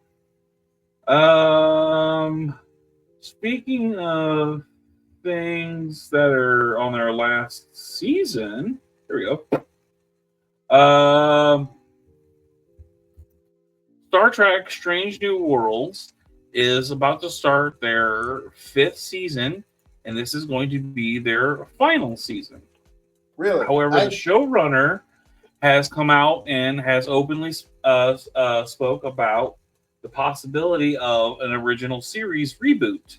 Speaking of things that are on their last season, here we go. Star Trek Strange New Worlds is about to start their 5th season, and this is going to be their final season. Really? However, the showrunner has come out and has openly spoke about the possibility of an original series reboot.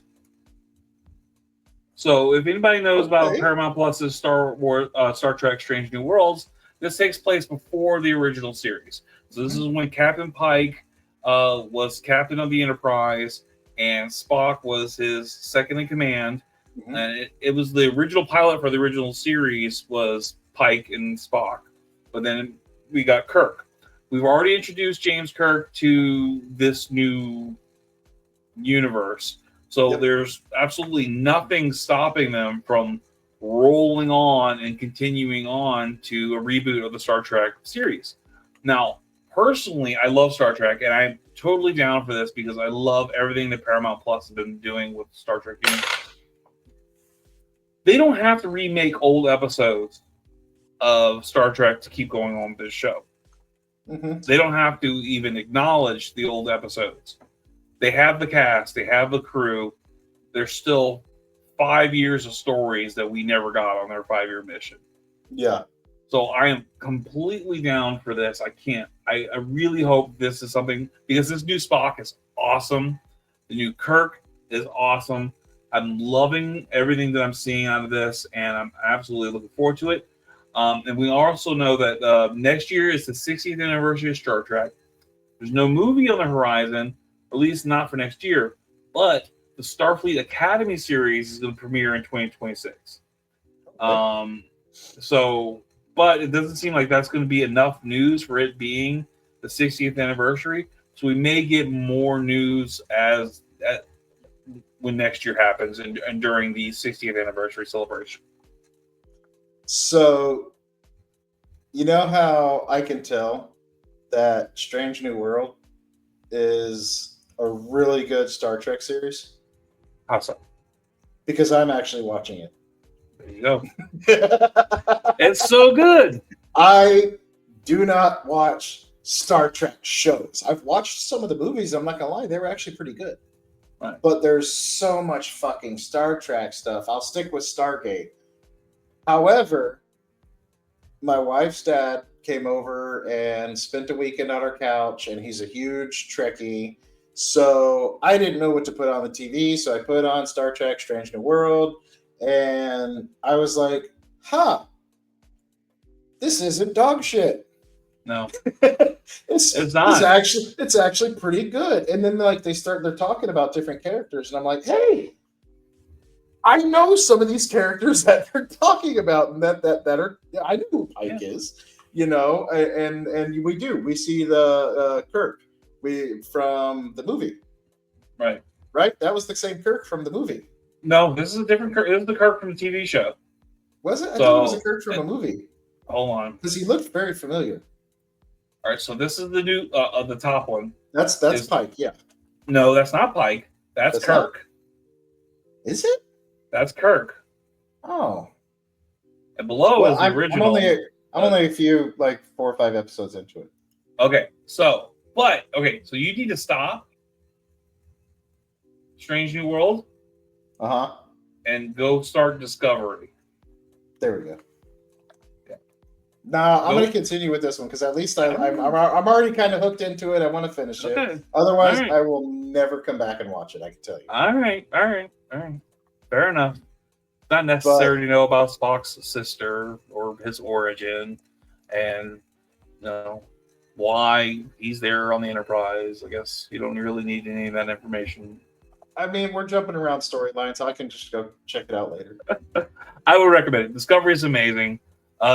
So, if anybody knows about Paramount Plus's Star Trek: Strange New Worlds, this takes place before the original series. So, this is when Captain Pike was captain of the Enterprise, and Spock was his second in command. Mm-hmm. And it was the original pilot for the original series was Pike and Spock, but then we got Kirk. We've already introduced James Kirk to this new universe. So there's absolutely nothing stopping them from rolling on and continuing on to a reboot of the Star Trek series. Now, personally, I love Star Trek, and I'm totally down for this because I love everything that Paramount Plus has been doing with Star Trek universe. They don't have to remake old episodes of Star Trek to keep going on with this show. Mm-hmm. They don't have to even acknowledge the old episodes. They have the cast, they have the crew. There's still 5 years of stories that we never got on their 5-year mission. Yeah. So I am completely down for this. I really hope this is something, because this new Spock is awesome. The new Kirk is awesome. I'm loving everything that I'm seeing out of this, and I'm absolutely looking forward to it. And we also know that next year is the 60th anniversary of Star Trek. There's no movie on the horizon, at least not for next year, but the Starfleet Academy series is going to premiere in 2026. But it doesn't seem like that's going to be enough news for it being the 60th anniversary. So we may get more news when next year happens and during the 60th anniversary celebration. So, you know how I can tell that Strange New World is a really good Star Trek series? How so? Because I'm actually watching it. There you go. It's so good. I do not watch Star Trek shows. I've watched some of the movies. I'm not going to lie. They were actually pretty good. Right. But there's so much fucking Star Trek stuff. I'll stick with Stargate. However, my wife's dad came over and spent a weekend on our couch, and he's a huge Trekkie. So I didn't know what to put on the TV, so I put on Star Trek: Strange New World, and I was like, this isn't dog shit. No. it's not. It's actually pretty good. And then they're talking about different characters, and I'm like, hey, I know some of these characters that they're talking about, and that are I know who Pike is, and we see the Kirk from the movie, right? That was the same Kirk from the movie. No, this is a different Kirk. This is the Kirk from the TV show. Was it? I thought it was a Kirk from a movie. Hold on, because he looked very familiar. All right, so this is the new the top one. That's Pike, yeah. No, that's not Pike. That's Kirk. Not? Is it? That's Kirk. Oh. And below is the original. I'm only a few, 4 or 5 episodes into it. Okay, so you need to stop Strange New World. And go start Discovery. There we go. Yeah. Nah, I'm going to continue with this one because at least I'm already kind of hooked into it. I want to finish it. Otherwise, I will never come back and watch it. I can tell you. All right. Fair enough. Not necessary to know about Spock's sister or his origin, and why he's there on the Enterprise. I guess you don't really need any of that information. I mean, we're jumping around storylines. I can just go check it out later. I would recommend it. Discovery is amazing.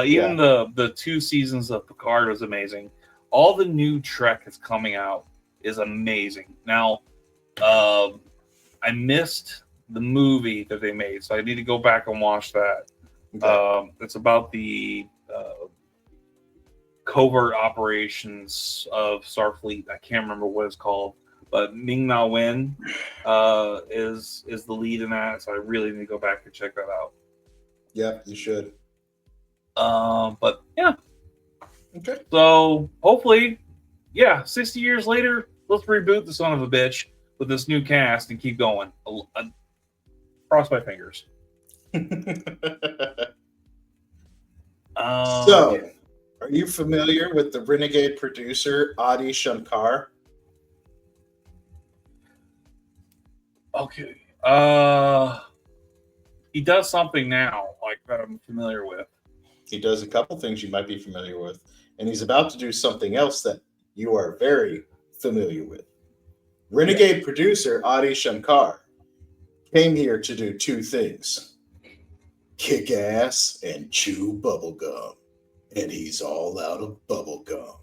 Even the 2 seasons of Picard was amazing. All the new Trek that's coming out is amazing. Now, I missed the movie that they made, so I need to go back and watch that. Okay. It's about the covert operations of Starfleet. I can't remember what it's called. But Ming-Na Wen is the lead in that, so I really need to go back and check that out. Yeah, you should. But yeah. Okay. So hopefully, 60 years later, let's reboot the son of a bitch with this new cast and keep going. Cross my fingers. Are you familiar with the renegade producer Adi Shankar? Okay. He does something now, like that I'm familiar with. He does a couple things you might be familiar with, and he's about to do something else that you are very familiar with. Renegade producer Adi Shankar came here to do two things: kick ass and chew bubblegum. And he's all out of bubblegum.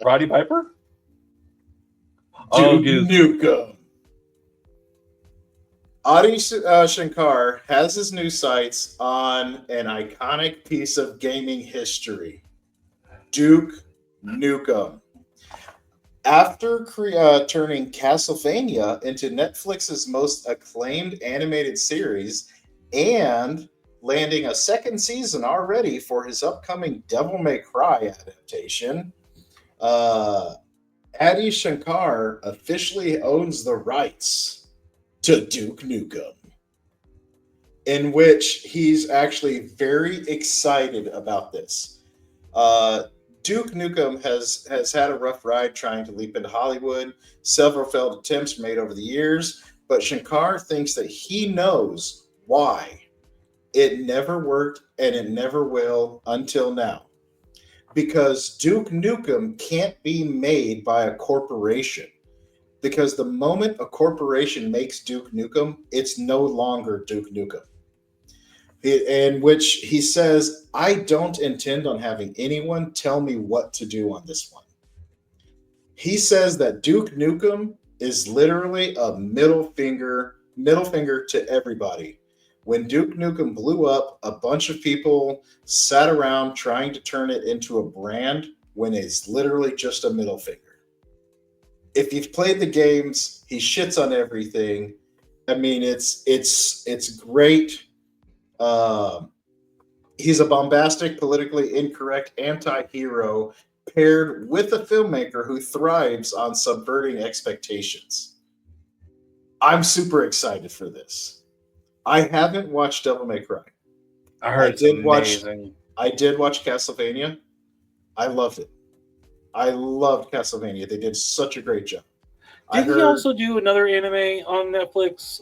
Roddy Piper? Duke Nukem. Adi Shankar has his new sights on an iconic piece of gaming history: Duke Nukem. After turning Castlevania into Netflix's most acclaimed animated series and landing a second season already for his upcoming Devil May Cry adaptation, Adi Shankar officially owns the rights to Duke Nukem, in which he's actually very excited about this. Duke Nukem has had a rough ride trying to leap into Hollywood. Several failed attempts made over the years, but Shankar thinks that he knows why it never worked and it never will until now. Because Duke Nukem can't be made by a corporation. Because the moment a corporation makes Duke Nukem, it's no longer Duke Nukem. In which he says, I don't intend on having anyone tell me what to do on this one. He says that Duke Nukem is literally a middle finger to everybody. When Duke Nukem blew up, a bunch of people sat around trying to turn it into a brand when it's literally just a middle finger. If you've played the games, he shits on everything. I mean, it's great. He's a bombastic, politically incorrect anti-hero paired with a filmmaker who thrives on subverting expectations. I'm super excited for this. I haven't watched Devil May Cry. I heard it's amazing. I did watch Castlevania. I loved it. I loved Castlevania. They did such a great job. Didn't he also do another anime on Netflix?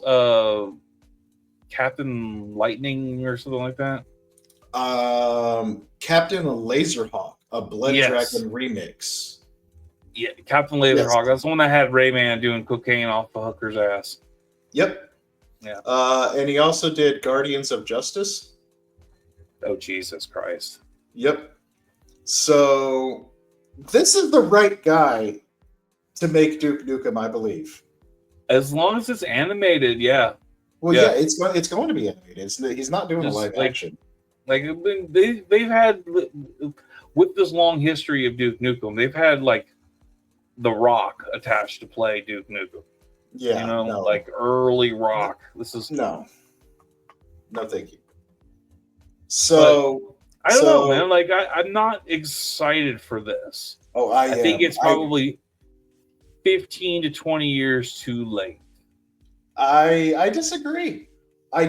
Captain Lightning or something like that? Captain Laserhawk, a Blood Dragon remix. Yeah, Captain Laserhawk. That's the one that had Rayman doing cocaine off the hooker's ass. Yep. Yeah. And he also did Guardians of Justice. Oh, Jesus Christ. Yep. So this is the right guy to make Duke Nukem, I believe. As long as it's animated, yeah. Well, yeah, it's going to be animated. He's not doing Just a live action. Like they've had, with this long history of Duke Nukem, they've had like The Rock attached to play Duke Nukem. Yeah, you know, like early Rock. This is no, thank you. So I don't know, man. Like I'm not excited for this. Oh, I think it's probably 15 to 20 years too late. I disagree. I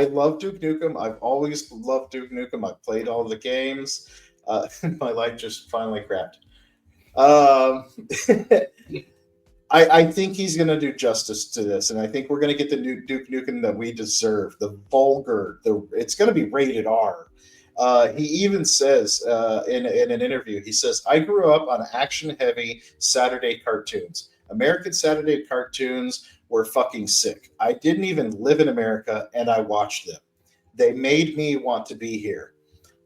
love Duke Nukem. I've always loved Duke Nukem. I've played all the games. My life just finally crapped. I think he's going to do justice to this, and I think we're going to get the new Duke Nukem that we deserve. The vulgar, it's going to be rated R. He even says in an interview, he says, I grew up on action-heavy Saturday cartoons. American Saturday cartoons were fucking sick. I didn't even live in America, and I watched them. They made me want to be here,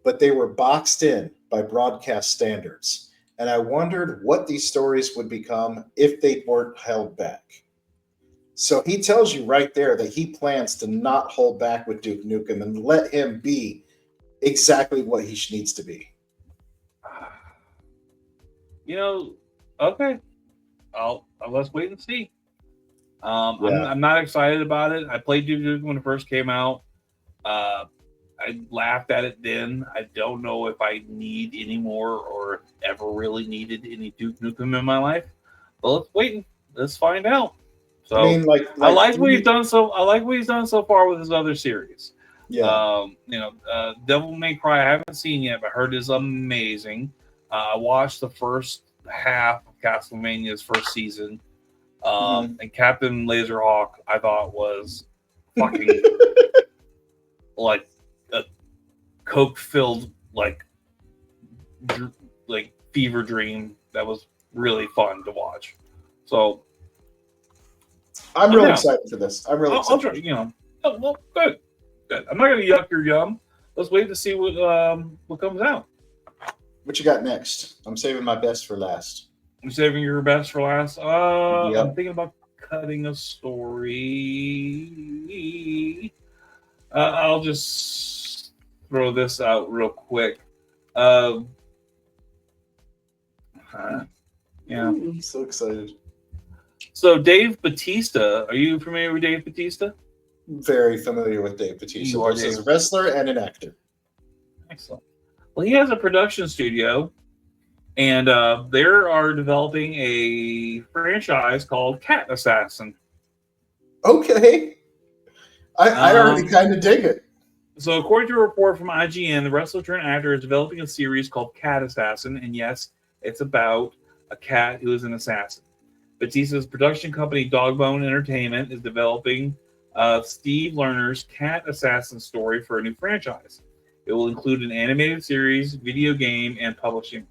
but they were boxed in by broadcast standards. And I wondered what these stories would become if they weren't held back. So he tells you right there that he plans to not hold back with Duke Nukem and let him be exactly what he needs to be. You know, okay. Let's wait and see. I'm not excited about it. I played Duke Nukem when it first came out. I laughed at it then. I don't know if I need any more or ever really needed any Duke Nukem in my life. But let's wait and let's find out. So I mean, I like what he's done. I like what he's done so far with his other series. Yeah. Devil May Cry I haven't seen yet, but heard is amazing. I watched the first half of Castlevania's first season. And Captain Laserhawk, I thought was fucking like a coke-filled like fever dream that was really fun to watch. So I'm really excited for this. I'm really excited. I'll try, well, good. I'm not gonna yuck your yum. Let's wait to see what comes out. What you got next? I'm saving my best for last. I'm saving your best for last. Yep. I'm thinking about cutting a story. I'll just throw this out real quick. Yeah. I'm so excited. So Dave Bautista, are you familiar with Dave Bautista? Very familiar with Dave Bautista. You are, He's Dave. a wrestler and an actor. Excellent. Well, he has a production studio, and they are developing a franchise called Cat Assassin. Okay. I already kind of dig it. So, according to a report from IGN, the wrestler turned actor is developing a series called Cat Assassin, and yes, it's about a cat who is an assassin. Batista's production company, Dogbone Entertainment, is developing Steve Lerner's Cat Assassin story for a new franchise. It will include an animated series, video game, and publishing.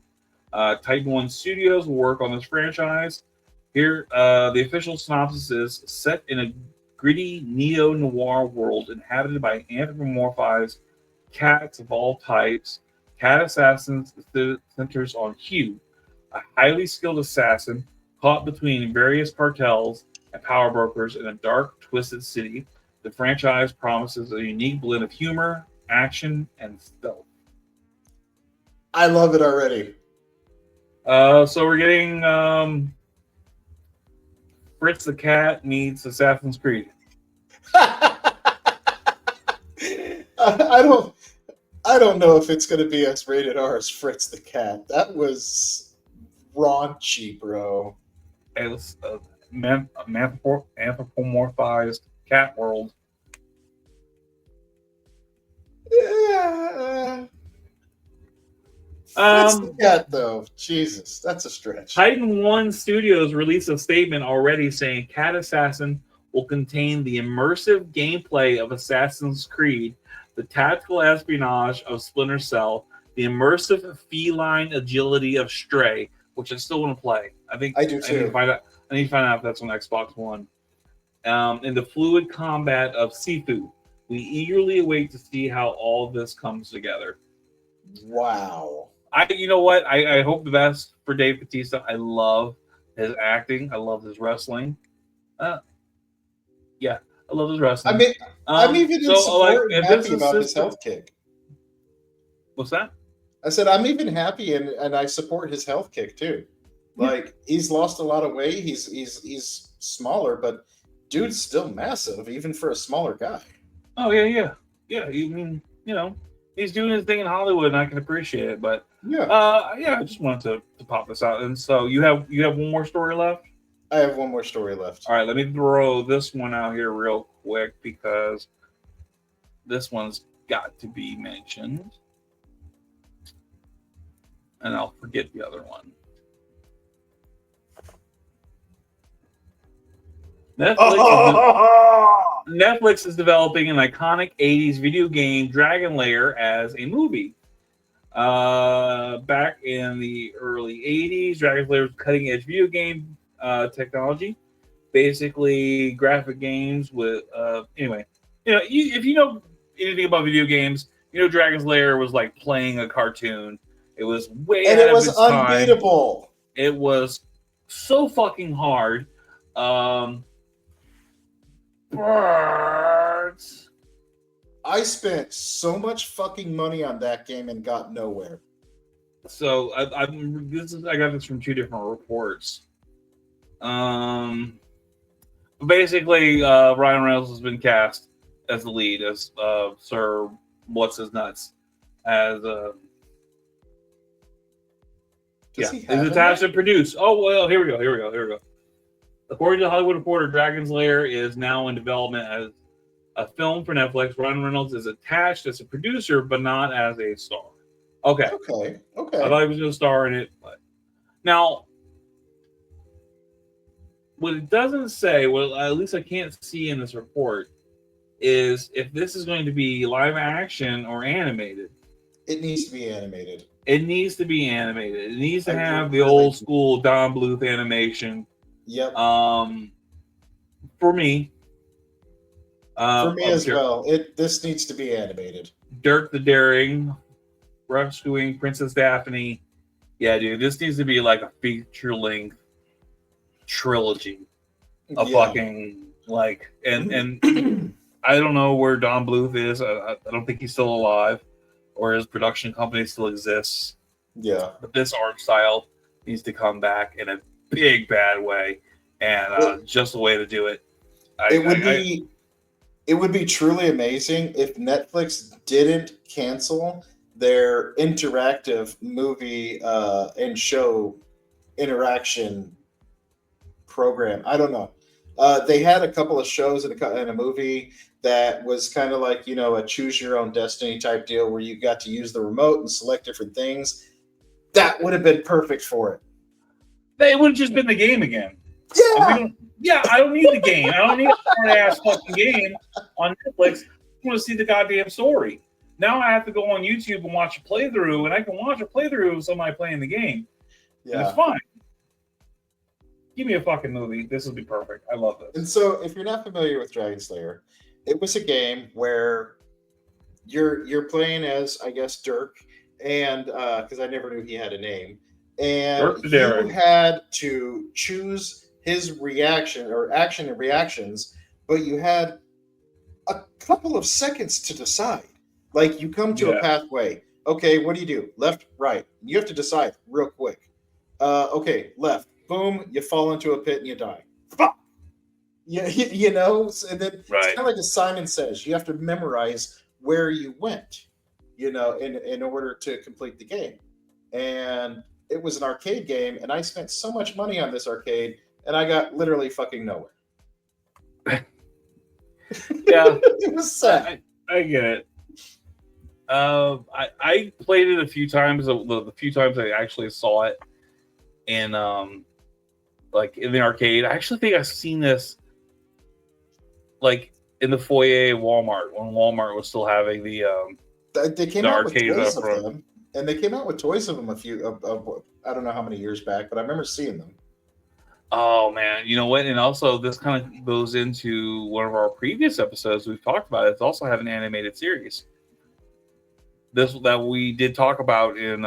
Titan One Studios will work on this franchise. Here, the official synopsis is set in a gritty neo-noir world inhabited by anthropomorphized cats of all types. Cat Assassins centers on Hugh, a highly skilled assassin caught between various cartels and power brokers in a dark, twisted city. The franchise promises a unique blend of humor, action, and stealth. I love it already. So we're getting Fritz the Cat meets Assassin's Creed. I don't know if it's going to be as rated R as Fritz the Cat. That was raunchy, bro. It's a anthropomorphized cat world. Yeah. Fritz the Cat, though. Jesus, that's a stretch. Titan One Studios released a statement already saying Cat Assassin will contain the immersive gameplay of Assassin's Creed, the tactical espionage of Splinter Cell, the immersive feline agility of Stray, which I still want to play. I do too. I need to find out if that's on Xbox One. And the fluid combat of Sifu. We eagerly await to see how all this comes together. Wow. You know what? I hope the best for Dave Bautista. I love his acting. I love his wrestling. Yeah, I love his wrestling. I mean, I'm even in support and happy about his health kick. What's that? I said I'm even happy and I support his health kick too. Like he's lost a lot of weight. He's smaller, but dude's still massive, even for a smaller guy. Oh yeah. I mean, he's doing his thing in Hollywood, and I can appreciate it. But I just wanted to pop this out. And so you have one more story left? I have one more story left. All right, let me throw this one out here real quick because this one's got to be mentioned, and I'll forget the other one. Netflix is developing an iconic 80s video game, Dragon Lair, as a movie. Back in the early 80s, Dragon Lair was cutting-edge video game technology. Basically, graphic games with... anyway, if you know anything about video games, Dragon's Lair was like playing a cartoon. It was way ahead of its time. And it was unbeatable. It was so fucking hard. Birds. I spent so much fucking money on that game and got nowhere. So I got this from two different reports. Basically, Ryan Reynolds has been cast as the lead as Sir What's His Nuts as is attached to produce. Oh well, here we go. According to the Hollywood Reporter, Dragon's Lair is now in development as a film for Netflix. Ryan Reynolds is attached as a producer, but not as a star. Okay. I thought he was going to star in it. But now, what it doesn't say, well, at least I can't see in this report, is if this is going to be live action or animated. It needs to be animated. It needs to be animated. It needs to I have the really old do. school Don Bluth animation. Yep. For me. For me as well. This needs to be animated. Dirk the Daring, rescuing Princess Daphne. Yeah, dude, this needs to be like a feature-length trilogy of fucking like, and I don't know where Don Bluth is. I don't think he's still alive, or his production company still exists. Yeah, but this art style needs to come back in a big bad way, and just the way to do it. It would be truly amazing if Netflix didn't cancel their interactive movie and show interaction program. I don't know. They had a couple of shows and a movie that was kind of like, a choose your own destiny type deal where you got to use the remote and select different things. That would have been perfect for it. It would have just been the game again. Yeah. I don't need the game. I don't need a hard-ass fucking game on Netflix. I want to see the goddamn story. Now I have to go on YouTube and watch a playthrough, and I can watch a playthrough of somebody playing the game. Yeah. And it's fine. Give me a fucking movie. This would be perfect. I love this. And so, if you're not familiar with Dragon Slayer, it was a game where you're playing as, I guess, Dirk, and because I never knew he had a name, and you had to choose his reaction or action and reactions, but you had a couple of seconds to decide. Like, you come to a pathway. Okay, what do you do? Left, right. You have to decide real quick. Okay, left. Boom, you fall into a pit and you die. Fuck! Yeah, and then it's kind of like as Simon says, you have to memorize where you went, in order to complete the game. And it was an arcade game, and I spent so much money on this arcade, and I got literally fucking nowhere. Yeah. It was sad. I get it. I played it a few times. The few times I actually saw it in like in the arcade. I actually think I've seen this like in the foyer of Walmart when Walmart was still having the they came out with toys of them, and they came out with toys of them I don't know how many years back, but I remember seeing them. Oh man, you know what? And also, this kind of goes into one of our previous episodes we've talked about. It's also have an animated series. This that we did talk about in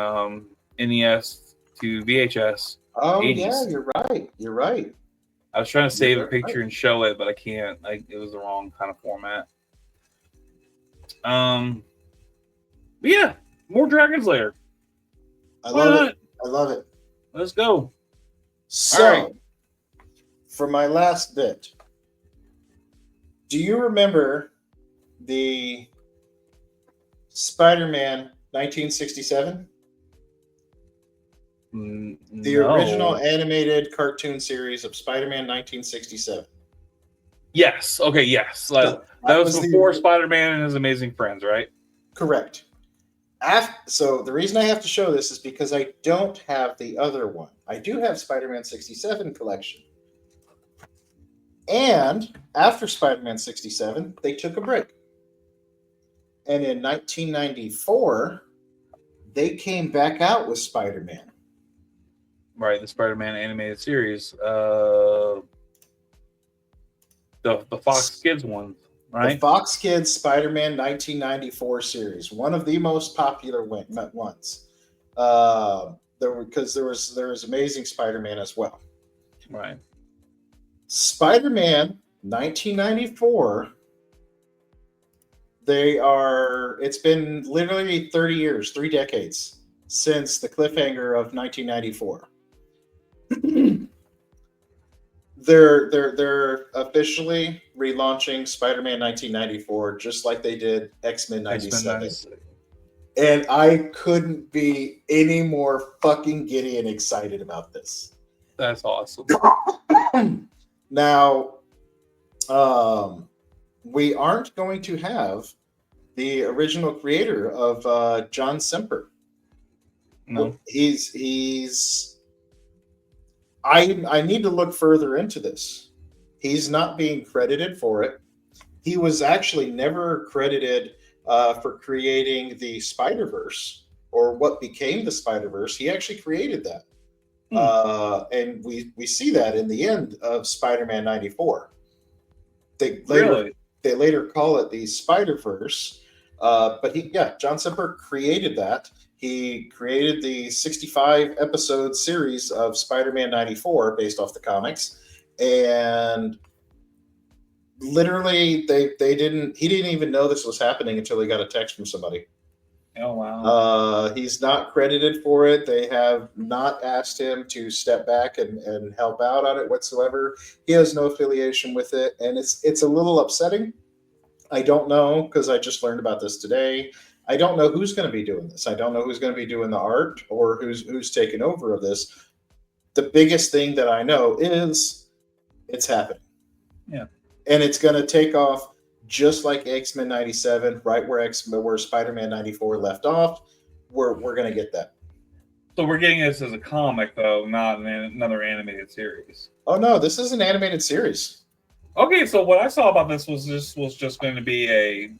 NES to VHS. Oh 80s. Yeah, you're right. I was trying to save a picture and show it, but I can't. It was the wrong kind of format. But yeah, more Dragon Slayer. I love it. Let's go. So, for my last bit, do you remember the Spider-Man 1967? The original animated cartoon series of Spider-Man 1967. Yes. Okay. Yes. That was before Spider-Man and His Amazing Friends, right? Correct. So the reason I have to show this is because I don't have the other one. I do have Spider-Man 67 collection. And after Spider-Man 67, they took a break. And in 1994, they came back out with Spider-Man. Right, the Spider-Man animated series. The Fox Kids one, right? The Fox Kids Spider-Man 1994 series, one of the most popular ones. Because there was Amazing Spider-Man as well. Right. Spider-Man 1994. It's been literally 30 years, 3 decades since the cliffhanger of 1994. They're officially relaunching Spider-Man 1994 just like they did X-Men 97. And I couldn't be any more fucking giddy and excited about this. That's awesome. Now, we aren't going to have the original creator of John Semper. No. He's I need to look further into this. He's not being credited for it. He was actually never credited for creating the Spider-Verse or what became the Spider-Verse. He actually created that. And we see that in the end of Spider-Man 94. They later call it the Spider-Verse. But John Semper created that. He created the 65 episode series of Spider-Man 94 based off the comics. And literally he didn't even know this was happening until he got a text from somebody. Oh wow. He's not credited for it. They have not asked him to step back and help out on it whatsoever. He has no affiliation with it, and it's a little upsetting. I don't know, because I just learned about this today. I don't know who's going to be doing this. I don't know who's going to be doing the art or who's taking over of this. The biggest thing that I know is it's happening. Yeah. And it's going to take off just like X-Men 97, right where Spider-Man 94 left off. We're going to get that. So we're getting this as a comic, though, not another animated series. Oh, no, this is an animated series. Okay, so what I saw about this was just going to be a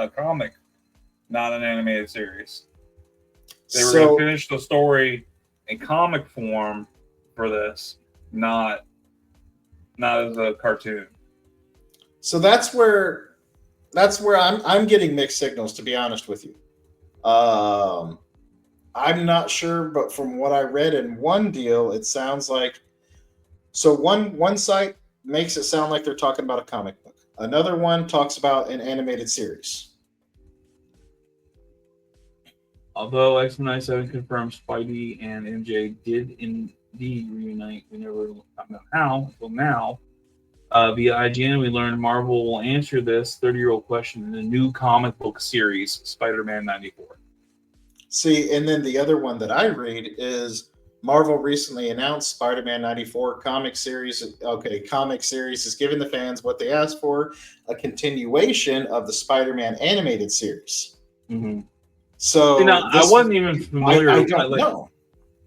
comic, not an animated series. They were going to finish the story in comic form for this, not as a cartoon. So that's where I'm getting mixed signals, to be honest with you. I'm not sure, but from what I read in one deal, it sounds like one site makes it sound like they're talking about a comic book. Another one talks about an animated series. Although X-Men 97 confirms Spidey and MJ did indeed reunite, we never found out how until now. Via IGN, we learned Marvel will answer this 30-year-old question in the new comic book series, Spider-Man 94. See, and then the other one that I read is Marvel recently announced Spider-Man 94 comic series. Okay, comic series is giving the fans what they asked for, a continuation of the Spider-Man animated series. Mm-hmm. So I wasn't even familiar. I don't know.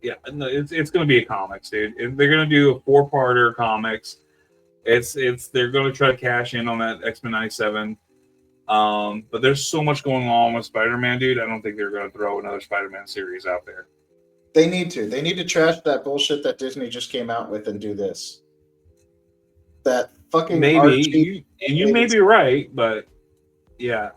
Yeah, no, it's going to be a comics, dude. They're going to do a 4-parter comics. They're going to try to cash in on that X-Men 97. But there's so much going on with Spider-Man, dude. I don't think they're going to throw another Spider-Man series out there. They need to trash that bullshit that Disney just came out with and do this. That fucking maybe you may be right, but yeah,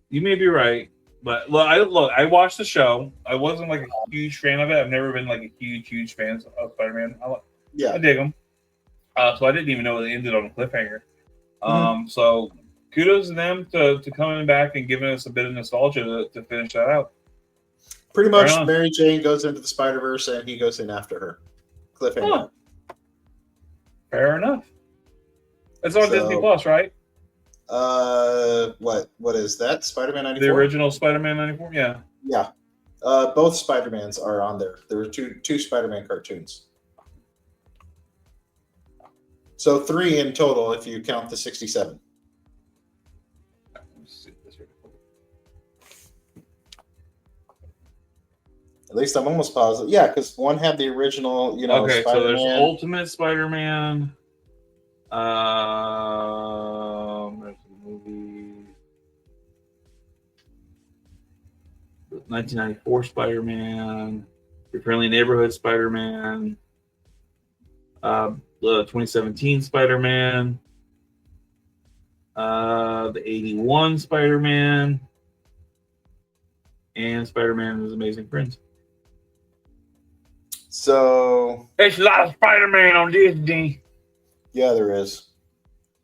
you may be right. But look, I watched the show. I wasn't like a huge fan of it. I've never been like a huge fan of Spider-Man. I dig them. So I didn't even know it ended on a cliffhanger. So kudos to them to coming back and giving us a bit of nostalgia to finish that out. Pretty much, Mary Jane goes into the Spider-Verse and he goes in after her. Cliffhanger. Oh. Fair enough. It's on Disney Plus, right? What is that? Spider-Man 94? The original Spider-Man 94? Yeah. Yeah. Both Spider-Mans are on there. There were two Spider-Man cartoons. So 3 in total if you count the 67. At least I'm almost positive. Yeah, because one had the original, Okay, Spider-Man. So there's Ultimate Spider-Man. There's a movie. 1994 Spider-Man. Your Friendly Neighborhood Spider-Man. 2017 Spider-Man. The 81 Spider-Man. And Spider-Man and His Amazing Friends. So there's a lot of Spider-Man on Disney. Yeah, there is.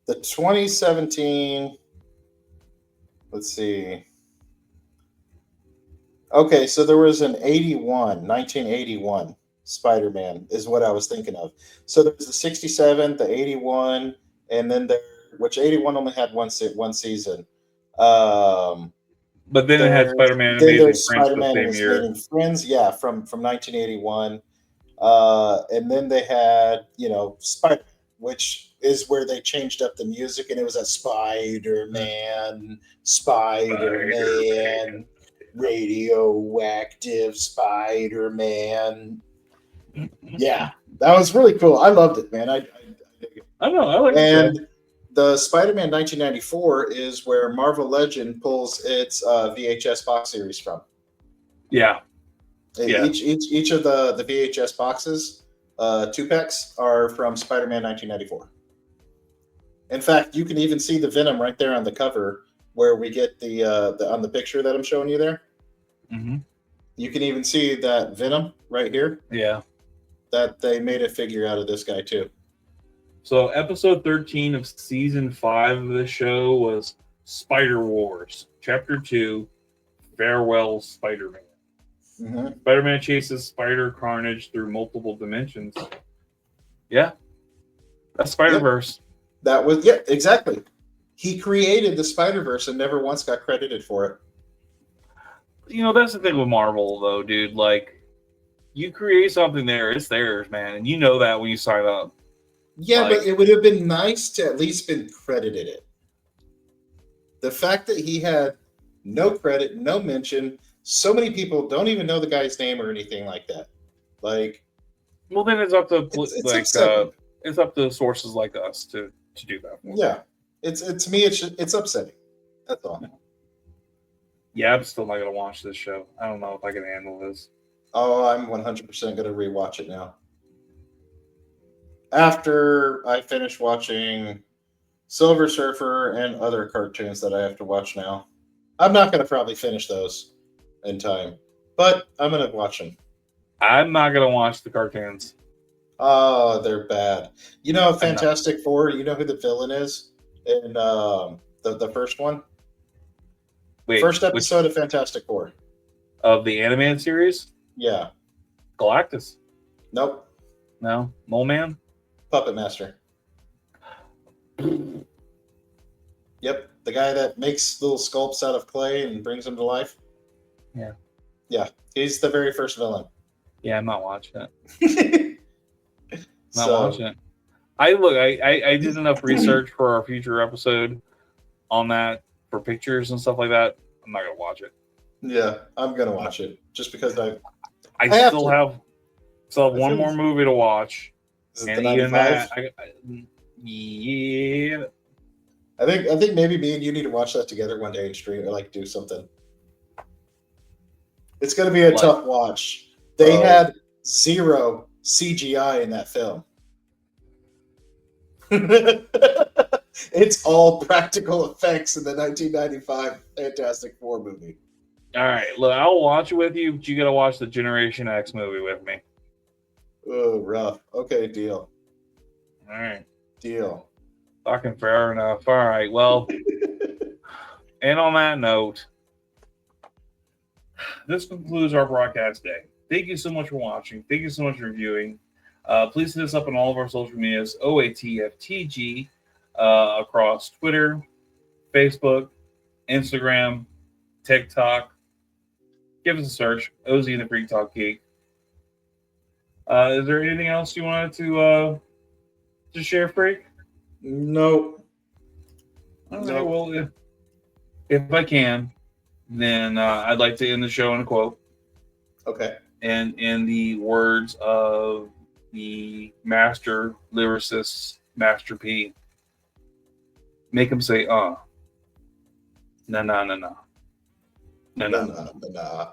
The 2017. Let's see. Okay, so there was an 1981 Spider-Man is what I was thinking of. So there's the 67, the 81, and then which 81 only had one season. But then it had Spider-Man and Amazing Friends the same year. Amazing Friends, yeah, from 1981. And then they had, Spider, which is where they changed up the music, and it was a Spider-Man, radioactive Spider-Man. Yeah, that was really cool. I loved it, man. I dig it. I don't know. I like the show. And the Spider-Man 1994 is where Marvel Legend pulls its VHS box series from. Yeah. Yeah. Each of the VHS boxes, 2-packs, are from Spider-Man 1994. In fact, you can even see the Venom right there on the cover, where we get the on the picture that I'm showing you there. Mm-hmm. You can even see that Venom right here. Yeah. That they made a figure out of this guy too. So episode 13 of season 5 of the show was Spider Wars, Chapter 2, Farewell Spider-Man. Mm-hmm. Spider-Man chases Spider Carnage through multiple dimensions. Yeah. That's Spider-Verse. That was, exactly. He created the Spider-Verse and never once got credited for it. You know, that's the thing with Marvel, though, dude. Like, you create something there, it's theirs, man. And you know that when you sign up. Yeah, Like, but it would have been nice to at least been credited it. The fact that he had no credit, no mention, so many people don't even know the guy's name or anything like that. Like, well, then it's up to upsetting. it's up to sources like us to do that. Yeah, it's to me it's upsetting. That's all. Yeah, I'm still not gonna watch this show. I don't know if I can handle this. Oh, I'm 100% gonna rewatch it now. After I finish watching Silver Surfer and other cartoons that I have to watch now, I'm not gonna probably finish those in time, but I'm gonna watch them. I'm not gonna watch the cartoons. Oh, they're bad. You know, Fantastic Four. You know who the villain is in the first one? Wait, first episode of Fantastic Four. Of the animated series? Yeah. Galactus. Nope. No. Mole Man? Puppet Master. Yep. The guy that makes little sculpts out of clay and brings them to life. Yeah. Yeah. He's the very first villain. Yeah, I'm not watching it. Not So, watching it. I did enough research for our future episode on that for pictures and stuff like that. I'm not gonna watch it. yeah, I'm gonna watch it just because I still have one more movie to watch. Is it And the even 95? that, yeah. I think maybe me and you need to watch that together one day and stream or like do something. It's gonna be a tough watch. They had zero CGI in that film. It's all practical effects in the 1995 Fantastic Four movie. All right, look, I'll watch it with you, but you gotta watch the Generation X movie with me. Oh, rough. Okay, deal. All right, Deal. fucking fair enough. All right, well, and on that note, this concludes our broadcast day. Thank you so much for watching. Thank you so much for viewing. Please hit us up on all of our social medias, OATFTG, across Twitter, Facebook, Instagram, TikTok. Give us a search, OZ and the Freak Talk Geek. Is there anything else you wanted to share, Freak? Nope. All right, well, if I can, then I'd like to end the show on a quote. Okay. And in the words of the master lyricist, Master P, make him say, nah, nah, nah, nah. Nah, nah. Nah.